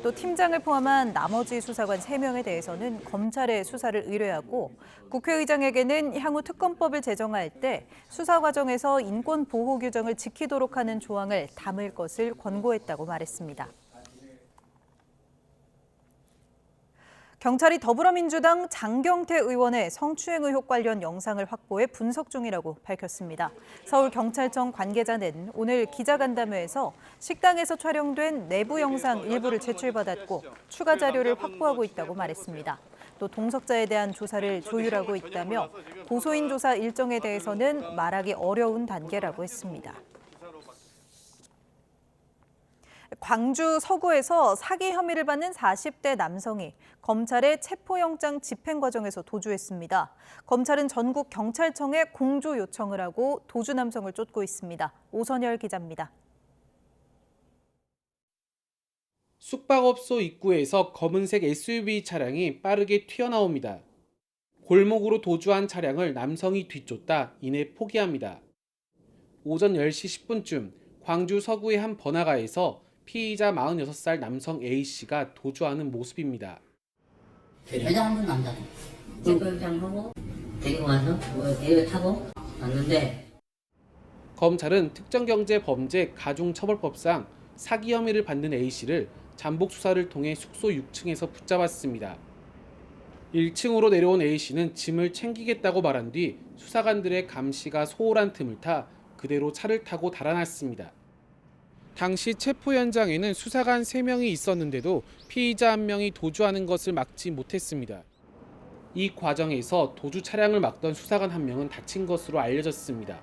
또 팀장을 포함한 나머지 수사관 3명에 대해서는 검찰에 수사를 의뢰하고 국회의장에게는 향후 특검법을 제정할 때 수사 과정에서 인권 보호 규정을 지키도록 하는 조항을 담을 것을 권고했다고 말했습니다. 경찰이 더불어민주당 장경태 의원의 성추행 의혹 관련 영상을 확보해 분석 중이라고 밝혔습니다. 서울경찰청 관계자는 오늘 기자간담회에서 식당에서 촬영된 내부 영상 일부를 제출받았고 추가 자료를 확보하고 있다고 말했습니다. 또 동석자에 대한 조사를 조율하고 있다며 고소인 조사 일정에 대해서는 말하기 어려운 단계라고 했습니다. 광주 서구에서 사기 혐의를 받는 40대 남성이 검찰의 체포영장 집행 과정에서 도주했습니다. 검찰은 전국 경찰청에 공조 요청을 하고 도주 남성을 쫓고 있습니다. 오선열 기자입니다. 숙박업소 입구에서 검은색 SUV 차량이 빠르게 튀어나옵니다. 골목으로 도주한 차량을 남성이 뒤쫓다 이내 포기합니다. 오전 10시 10분쯤 광주 서구의 한 번화가에서 피의자 46살 남성 A씨가 도주하는 모습입니다. 회장한 남자네. 체포영장하고 데리고 와서 대회 타고 왔는데 검찰은 특정경제범죄 가중처벌법상 사기 혐의를 받는 A씨를 잠복 수사를 통해 숙소 6층에서 붙잡았습니다. 1층으로 내려온 A씨는 짐을 챙기겠다고 말한 뒤 수사관들의 감시가 소홀한 틈을 타 그대로 차를 타고 달아났습니다. 당시 체포 현장에는 수사관 3명이 있었는데도 피의자 1명이 도주하는 것을 막지 못했습니다. 이 과정에서 도주 차량을 막던 수사관 1명은 다친 것으로 알려졌습니다.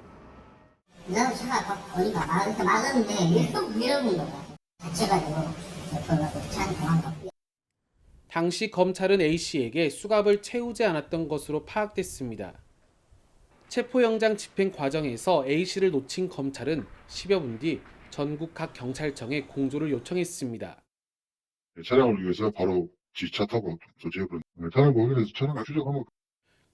나는 차가 보니까 막았는데 밀어본 거야. 다쳐가지고 차는 도망갔고. 당시 검찰은 A씨에게 수갑을 채우지 않았던 것으로 파악됐습니다. 체포영장 집행 과정에서 A씨를 놓친 검찰은 10여 분 뒤 전국 각 경찰청에 공조를 요청했습니다. 차량을 위해서 바로 지차 타고 도주해버린 차량 보면서 차량을 추적하면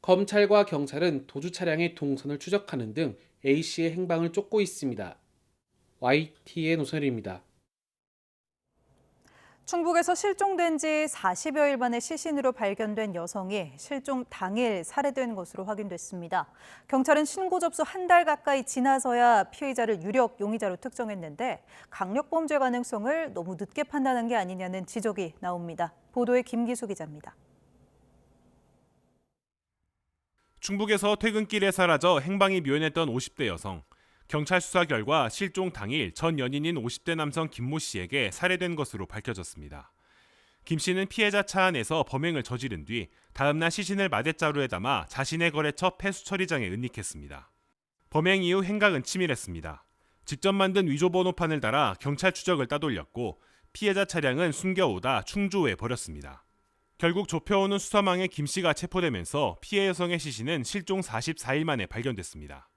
검찰과 경찰은 도주 차량의 동선을 추적하는 등 A씨의 행방을 쫓고 있습니다. YTN 오선일입니다. 충북에서 실종된 지 40여일 만에 시신으로 발견된 여성이 실종 당일 살해된 것으로 확인됐습니다. 경찰은 신고 접수 한 달 가까이 지나서야 피의자를 유력 용의자로 특정했는데 강력범죄 가능성을 너무 늦게 판단한 게 아니냐는 지적이 나옵니다. 보도에 김기수 기자입니다. 충북에서 퇴근길에 사라져 행방이 묘연했던 50대 여성. 경찰 수사 결과 실종 당일 전 연인인 50대 남성 김모 씨에게 살해된 것으로 밝혀졌습니다. 김 씨는 피해자 차 안에서 범행을 저지른 뒤 다음날 시신을 마대자루에 담아 자신의 거래처 폐수처리장에 은닉했습니다. 범행 이후 행각은 치밀했습니다. 직접 만든 위조 번호판을 달아 경찰 추적을 따돌렸고 피해자 차량은 숨겨오다 충주에 버렸습니다. 결국 좁혀오는 수사망에 김 씨가 체포되면서 피해 여성의 시신은 실종 44일 만에 발견됐습니다.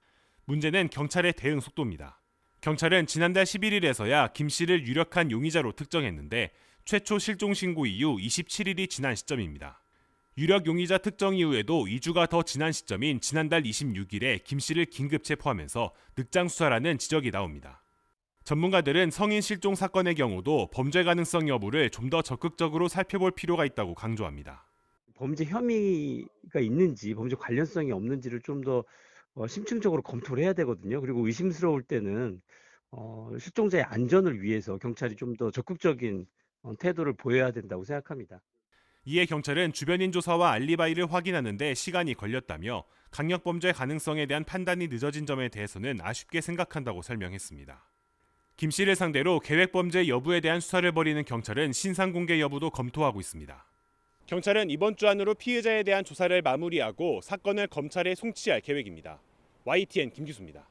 문제는 경찰의 대응 속도입니다. 경찰은 지난달 11일에서야 김 씨를 유력한 용의자로 특정했는데 최초 실종 신고 이후 27일이 지난 시점입니다. 유력 용의자 특정 이후에도 2주가 더 지난 시점인 지난달 26일에 김 씨를 긴급 체포하면서 늑장 수사라는 지적이 나옵니다. 전문가들은 성인 실종 사건의 경우도 범죄 가능성 여부를 좀 더 적극적으로 살펴볼 필요가 있다고 강조합니다. 범죄 혐의가 있는지 범죄 관련성이 없는지를 좀 더 심층적으로 검토를 해야 되거든요. 그리고 의심스러울 때는 실종자의 안전을 위해서 경찰이 좀 더 적극적인 태도를 보여야 된다고 생각합니다. 이에 경찰은 주변인 조사와 알리바이를 확인하는 데 시간이 걸렸다며 강력범죄 가능성에 대한 판단이 늦어진 점에 대해서는 아쉽게 생각한다고 설명했습니다. 김 씨를 상대로 계획범죄 여부에 대한 수사를 벌이는 경찰은 신상 공개 여부도 검토하고 있습니다. 경찰은 이번 주 안으로 피해자에 대한 조사를 마무리하고 사건을 검찰에 송치할 계획입니다. YTN 김기수입니다.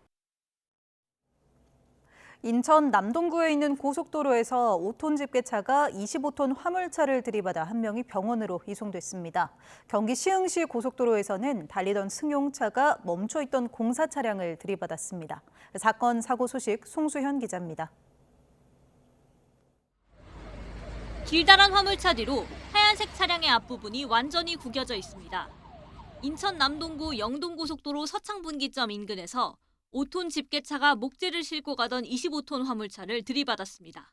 인천 남동구에 있는 고속도로에서 5톤 집게차가 25톤 화물차를 들이받아 한 명이 병원으로 이송됐습니다. 경기 시흥시 고속도로에서는 달리던 승용차가 멈춰있던 공사 차량을 들이받았습니다. 사건 사고 소식 송수현 기자입니다. 길다란 화물차 뒤로 하얀색 차량의 앞부분이 완전히 구겨져 있습니다. 인천 남동구 영동고속도로 서창분기점 인근에서 5톤 집게차가 목재를 싣고 가던 25톤 화물차를 들이받았습니다.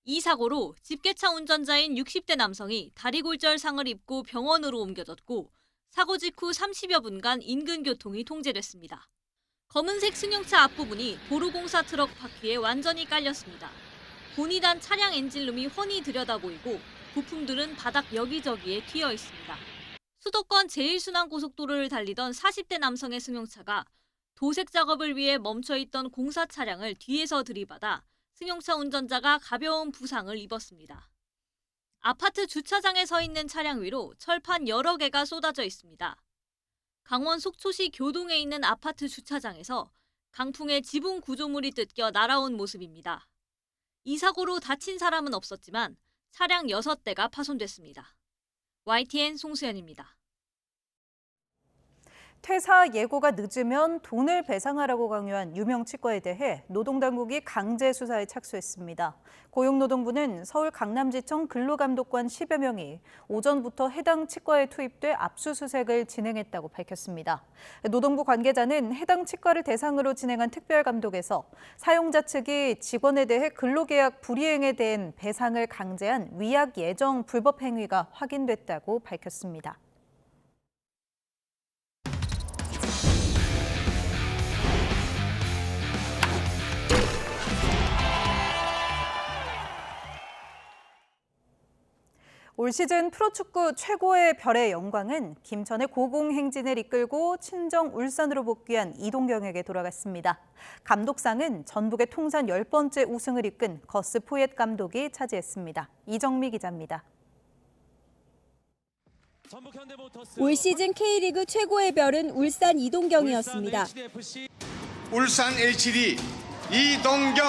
이 사고로 집게차 운전자인 60대 남성이 다리골절상을 입고 병원으로 옮겨졌고 사고 직후 30여 분간 인근 교통이 통제됐습니다. 검은색 승용차 앞부분이 도로공사 트럭 바퀴에 완전히 깔렸습니다. 본이 단 차량 엔진룸이 훤히 들여다보이고 부품들은 바닥 여기저기에 튀어 있습니다. 수도권 제1순환고속도로를 달리던 40대 남성의 승용차가 도색 작업을 위해 멈춰있던 공사 차량을 뒤에서 들이받아 승용차 운전자가 가벼운 부상을 입었습니다. 아파트 주차장에 서 있는 차량 위로 철판 여러 개가 쏟아져 있습니다. 강원 속초시 교동에 있는 아파트 주차장에서 강풍에 지붕 구조물이 뜯겨 날아온 모습입니다. 이 사고로 다친 사람은 없었지만 차량 6대가 파손됐습니다. YTN 송수연입니다. 퇴사 예고가 늦으면 돈을 배상하라고 강요한 유명 치과에 대해 노동당국이 강제 수사에 착수했습니다. 고용노동부는 서울 강남지청 근로감독관 10여 명이 오전부터 해당 치과에 투입돼 압수수색을 진행했다고 밝혔습니다. 노동부 관계자는 해당 치과를 대상으로 진행한 특별감독에서 사용자 측이 직원에 대해 근로계약 불이행에 대한 배상을 강제한 위약 예정 불법 행위가 확인됐다고 밝혔습니다. 올 시즌 프로축구 최고의 별의 영광은 김천의 고공행진을 이끌고 친정 울산으로 복귀한 이동경에게 돌아갔습니다. 감독상은 전북의 통산 10번째 우승을 이끈 거스 포옙 감독이 차지했습니다. 이정미 기자입니다. 올 시즌 K리그 최고의 별은 울산 이동경이었습니다. 울산 HD 이동경.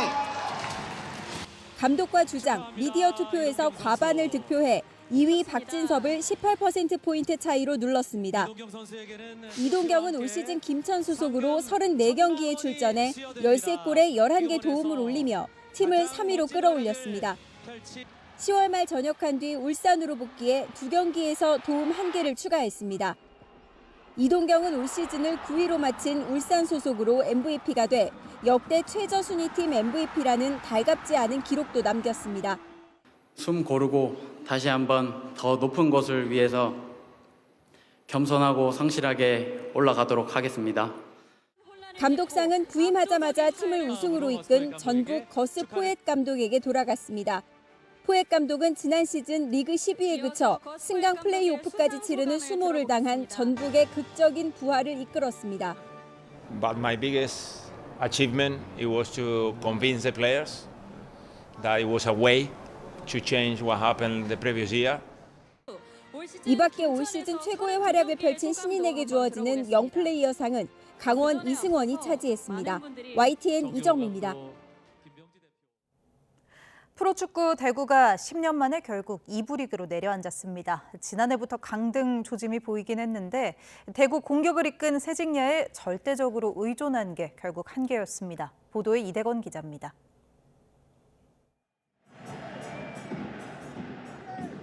감독과 주장, 미디어 투표에서 과반을 득표해 2위 박진섭을 18%포인트 차이로 눌렀습니다. 이동경은 올 시즌 김천 소속으로 34경기에 출전해 13골에 11개 도움을 올리며 팀을 3위로 끌어올렸습니다. 10월 말 전역한 뒤 울산으로 복귀해 2경기에서 도움 1개를 추가했습니다. 이동경은 올 시즌을 9위로 마친 울산 소속으로 MVP가 돼 역대 최저 순위팀 MVP라는 달갑지 않은 기록도 남겼습니다. 숨 고르고 다시 한번 더 높은 곳을 위해서 겸손하고 성실하게 올라가도록 하겠습니다. 감독상은 부임하자마자 팀을 우승으로 이끈 전북 거스 포옙 감독에게 돌아갔습니다. 포옙 감독은 지난 시즌 리그 10위에 그쳐 승강 플레이오프까지 치르는 수모를 당한 전북의 극적인 부활을 이끌었습니다. But my biggest achievement it was to convince the players that it was a way to change what happened the previous year. 이 밖에 올 시즌 최고의 활약을 펼친 신인에게 주어지는 영플레이어상은 강원 이승원이 차지했습니다. YTN 이정미입니다. 프로축구 대구가 10년 만에 결국 2부 리그로 내려앉았습니다. 지난해부터 강등 조짐이 보이긴 했는데 대구 공격을 이끈 세징야에 절대적으로 의존한 게 결국 한계였습니다. 보도에 이대건 기자입니다.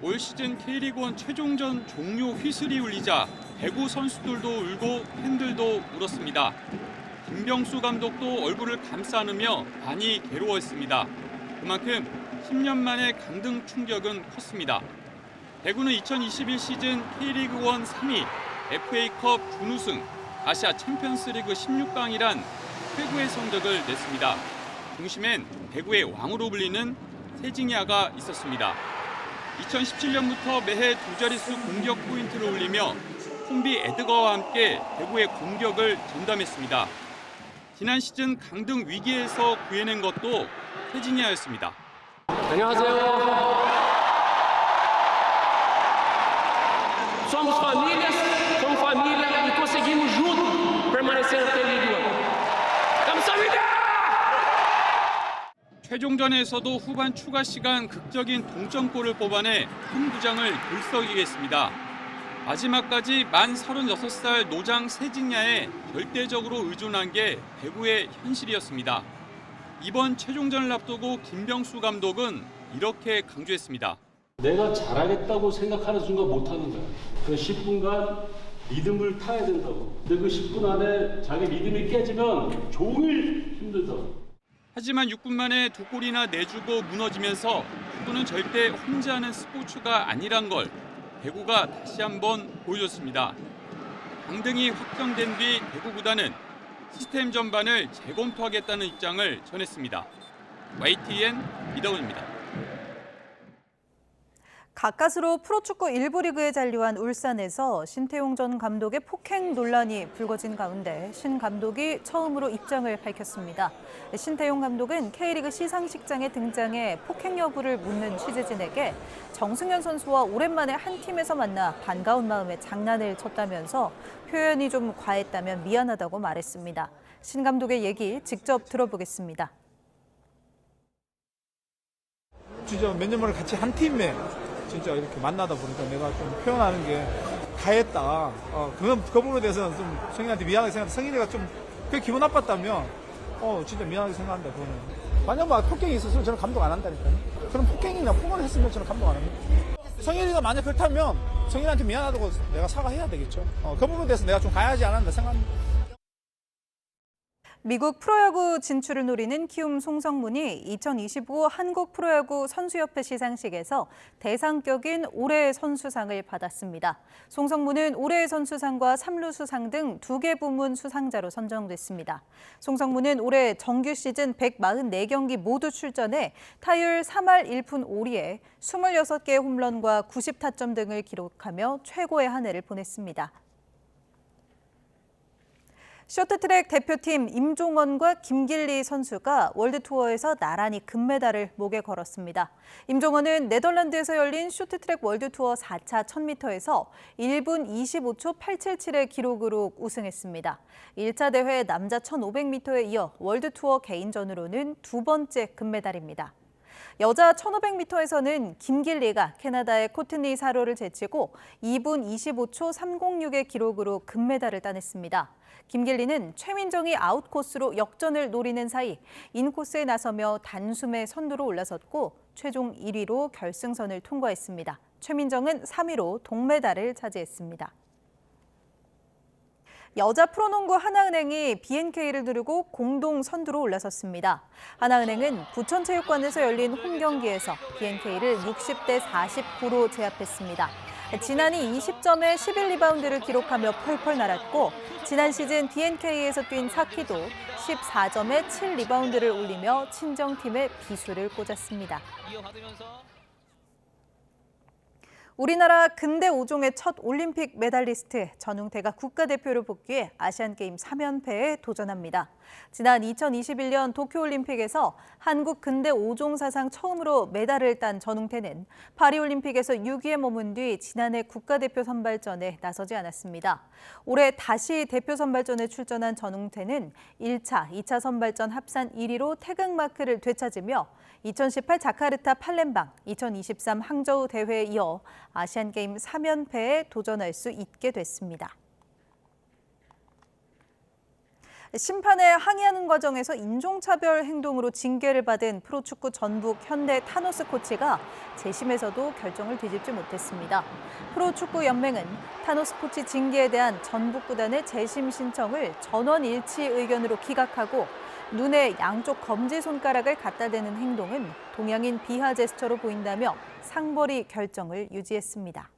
올 시즌 K리그1 최종전 종료 휘슬이 울리자 배구 선수들도 울고 팬들도 울었습니다. 김병수 감독도 얼굴을 감싸 안으며 많이 괴로워했습니다. 그만큼 10년 만의 강등 충격은 컸습니다. 배구는 2021 시즌 K리그1 3위, FA컵 준우승, 아시아 챔피언스리그 16강이란 최고의 성적을 냈습니다. 중심엔 배구의 왕으로 불리는 세징야가 있었습니다. 2017년부터 매해 두 자릿수 공격 포인트를 올리며 콤비 에드거와 함께 배구의 공격을 전담했습니다. 지난 시즌 강등 위기에서 구해낸 것도 세징야였습니다. 안녕하세요. Somos famílias, somos família e conseguimos juntos permanecer na K-League 1. 감사합니다. 최종전에서도 후반 추가 시간 극적인 동점골을 뽑아내 홈구장을 들썩이게 했습니다. 마지막까지 만 36살 노장 세징야에 절대적으로 의존한 게 배구의 현실이었습니다. 이번 최종전을 앞두고 김병수 감독은 이렇게 강조했습니다. 내가 잘하겠다고 생각하는 순간 못하는 거야. 그 10분간 리듬을 타야 된다고. 근데 그 10분 안에 자기 리듬이 깨지면 종일 힘들다고. 하지만 6분 만에 두 골이나 내주고 무너지면서 축구는 절대 혼자 하는 스포츠가 아니란 걸 배구가 다시 한번 보여줬습니다. 강등이 확정된 뒤 배구 구단은 시스템 전반을 재검토하겠다는 입장을 전했습니다. YTN 이덕훈입니다. 가까스로 프로축구 1부 리그에 잔류한 울산에서 신태용 전 감독의 폭행 논란이 불거진 가운데 신 감독이 처음으로 입장을 밝혔습니다. 신태용 감독은 K리그 시상식장에 등장해 폭행 여부를 묻는 취재진에게 정승현 선수와 오랜만에 한 팀에서 만나 반가운 마음에 장난을 쳤다면서 표현이 좀 과했다면 미안하다고 말했습니다. 신 감독의 얘기 직접 들어보겠습니다. 진짜 몇 년 만에 같이 한 팀에 진짜 이렇게 만나다 보니까 내가 좀 표현하는 게 가했다. 그 부분에 대해서는 좀 성인한테 미안하게 생각한다. 성인이가 좀 그게 기분 나빴다면, 진짜 미안하게 생각한다, 그거는. 만약 막 폭행이 있었으면 저는 감독 안 한다니까요. 그럼 폭행이나 폭언을 했으면 저는 감독 안 합니다. 성인이가 만약 그렇다면 성인한테 미안하다고 내가 사과해야 되겠죠. 그 부분에 대해서 내가 좀 가야지 않았나 생각합니다. 미국 프로야구 진출을 노리는 키움 송성문이 2025 한국 프로야구 선수협회 시상식에서 대상격인 올해의 선수상을 받았습니다. 송성문은 올해의 선수상과 삼루 수상 등 2개 부문 수상자로 선정됐습니다. 송성문은 올해 정규 시즌 144경기 모두 출전해 타율 3할 1푼 5리에 26개의 홈런과 90타점 등을 기록하며 최고의 한 해를 보냈습니다. 쇼트트랙 대표팀 임종원과 김길리 선수가 월드투어에서 나란히 금메달을 목에 걸었습니다. 임종원은 네덜란드에서 열린 쇼트트랙 월드투어 4차 1000m에서 1분 25초 877의 기록으로 우승했습니다. 1차 대회 남자 1500m에 이어 월드투어 개인전으로는 두 번째 금메달입니다. 여자 1500m에서는 김길리가 캐나다의 코트니 사로를 제치고 2분 25초 306의 기록으로 금메달을 따냈습니다. 김길리는 최민정이 아웃코스로 역전을 노리는 사이 인코스에 나서며 단숨에 선두로 올라섰고 최종 1위로 결승선을 통과했습니다. 최민정은 3위로 동메달을 차지했습니다. 여자 프로농구 하나은행이 BNK를 두르고 공동 선두로 올라섰습니다. 하나은행은 부천체육관에서 열린 홈경기에서 BNK를 60대 49로 제압했습니다. 지난이 20점에 11리바운드를 기록하며 펄펄 날았고 지난 시즌 BNK에서 뛴 사키도 14점에 7리바운드를 올리며 친정팀의 비수를 꽂았습니다. 우리나라 근대 5종의 첫 올림픽 메달리스트 전웅태가 국가대표를 복귀해 아시안게임 3연패에 도전합니다. 지난 2021년 도쿄올림픽에서 한국 근대 5종 사상 처음으로 메달을 딴 전웅태는 파리올림픽에서 6위에 머문 뒤 지난해 국가대표 선발전에 나서지 않았습니다. 올해 다시 대표 선발전에 출전한 전웅태는 1차, 2차 선발전 합산 1위로 태극마크를 되찾으며 2018 자카르타 팔렘방, 2023 항저우 대회에 이어 아시안게임 3연패에 도전할 수 있게 됐습니다. 심판에 항의하는 과정에서 인종차별 행동으로 징계를 받은 프로축구 전북 현대 타노스 코치가 재심에서도 결정을 뒤집지 못했습니다. 프로축구연맹은 타노스 코치 징계에 대한 전북 구단의 재심 신청을 전원 일치 의견으로 기각하고 눈에 양쪽 검지 손가락을 갖다 대는 행동은 동양인 비하 제스처로 보인다며 상벌위 결정을 유지했습니다.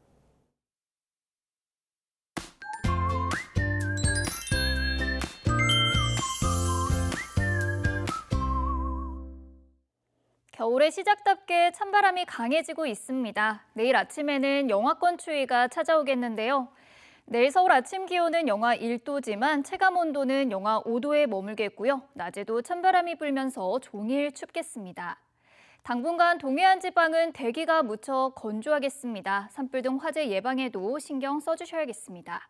겨울의 시작답게 찬바람이 강해지고 있습니다. 내일 아침에는 영하권 추위가 찾아오겠는데요. 내일 서울 아침 기온은 영하 1도지만 체감 온도는 영하 5도에 머물겠고요. 낮에도 찬바람이 불면서 종일 춥겠습니다. 당분간 동해안 지방은 대기가 무척 건조하겠습니다. 산불 등 화재 예방에도 신경 써주셔야겠습니다.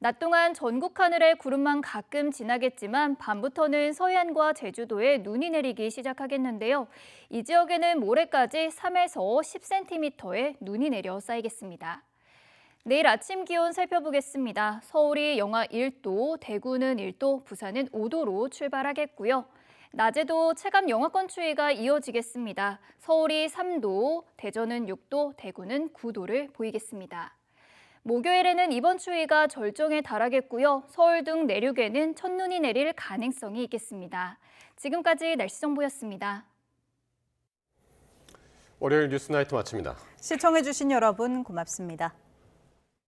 낮 동안 전국 하늘에 구름만 가끔 지나겠지만 밤부터는 서해안과 제주도에 눈이 내리기 시작하겠는데요. 이 지역에는 모레까지 3에서 10cm의 눈이 내려 쌓이겠습니다. 내일 아침 기온 살펴보겠습니다. 서울이 영하 1도, 대구는 1도, 부산은 5도로 출발하겠고요. 낮에도 체감 영하권 추위가 이어지겠습니다. 서울이 3도, 대전은 6도, 대구는 9도를 보이겠습니다. 목요일에는 이번 추위가 절정에 달하겠고요. 서울 등 내륙에는 첫눈이 내릴 가능성이 있겠습니다. 지금까지 날씨 정보였습니다. 월요일 뉴스나이트 마칩니다. 시청해주신 여러분 고맙습니다.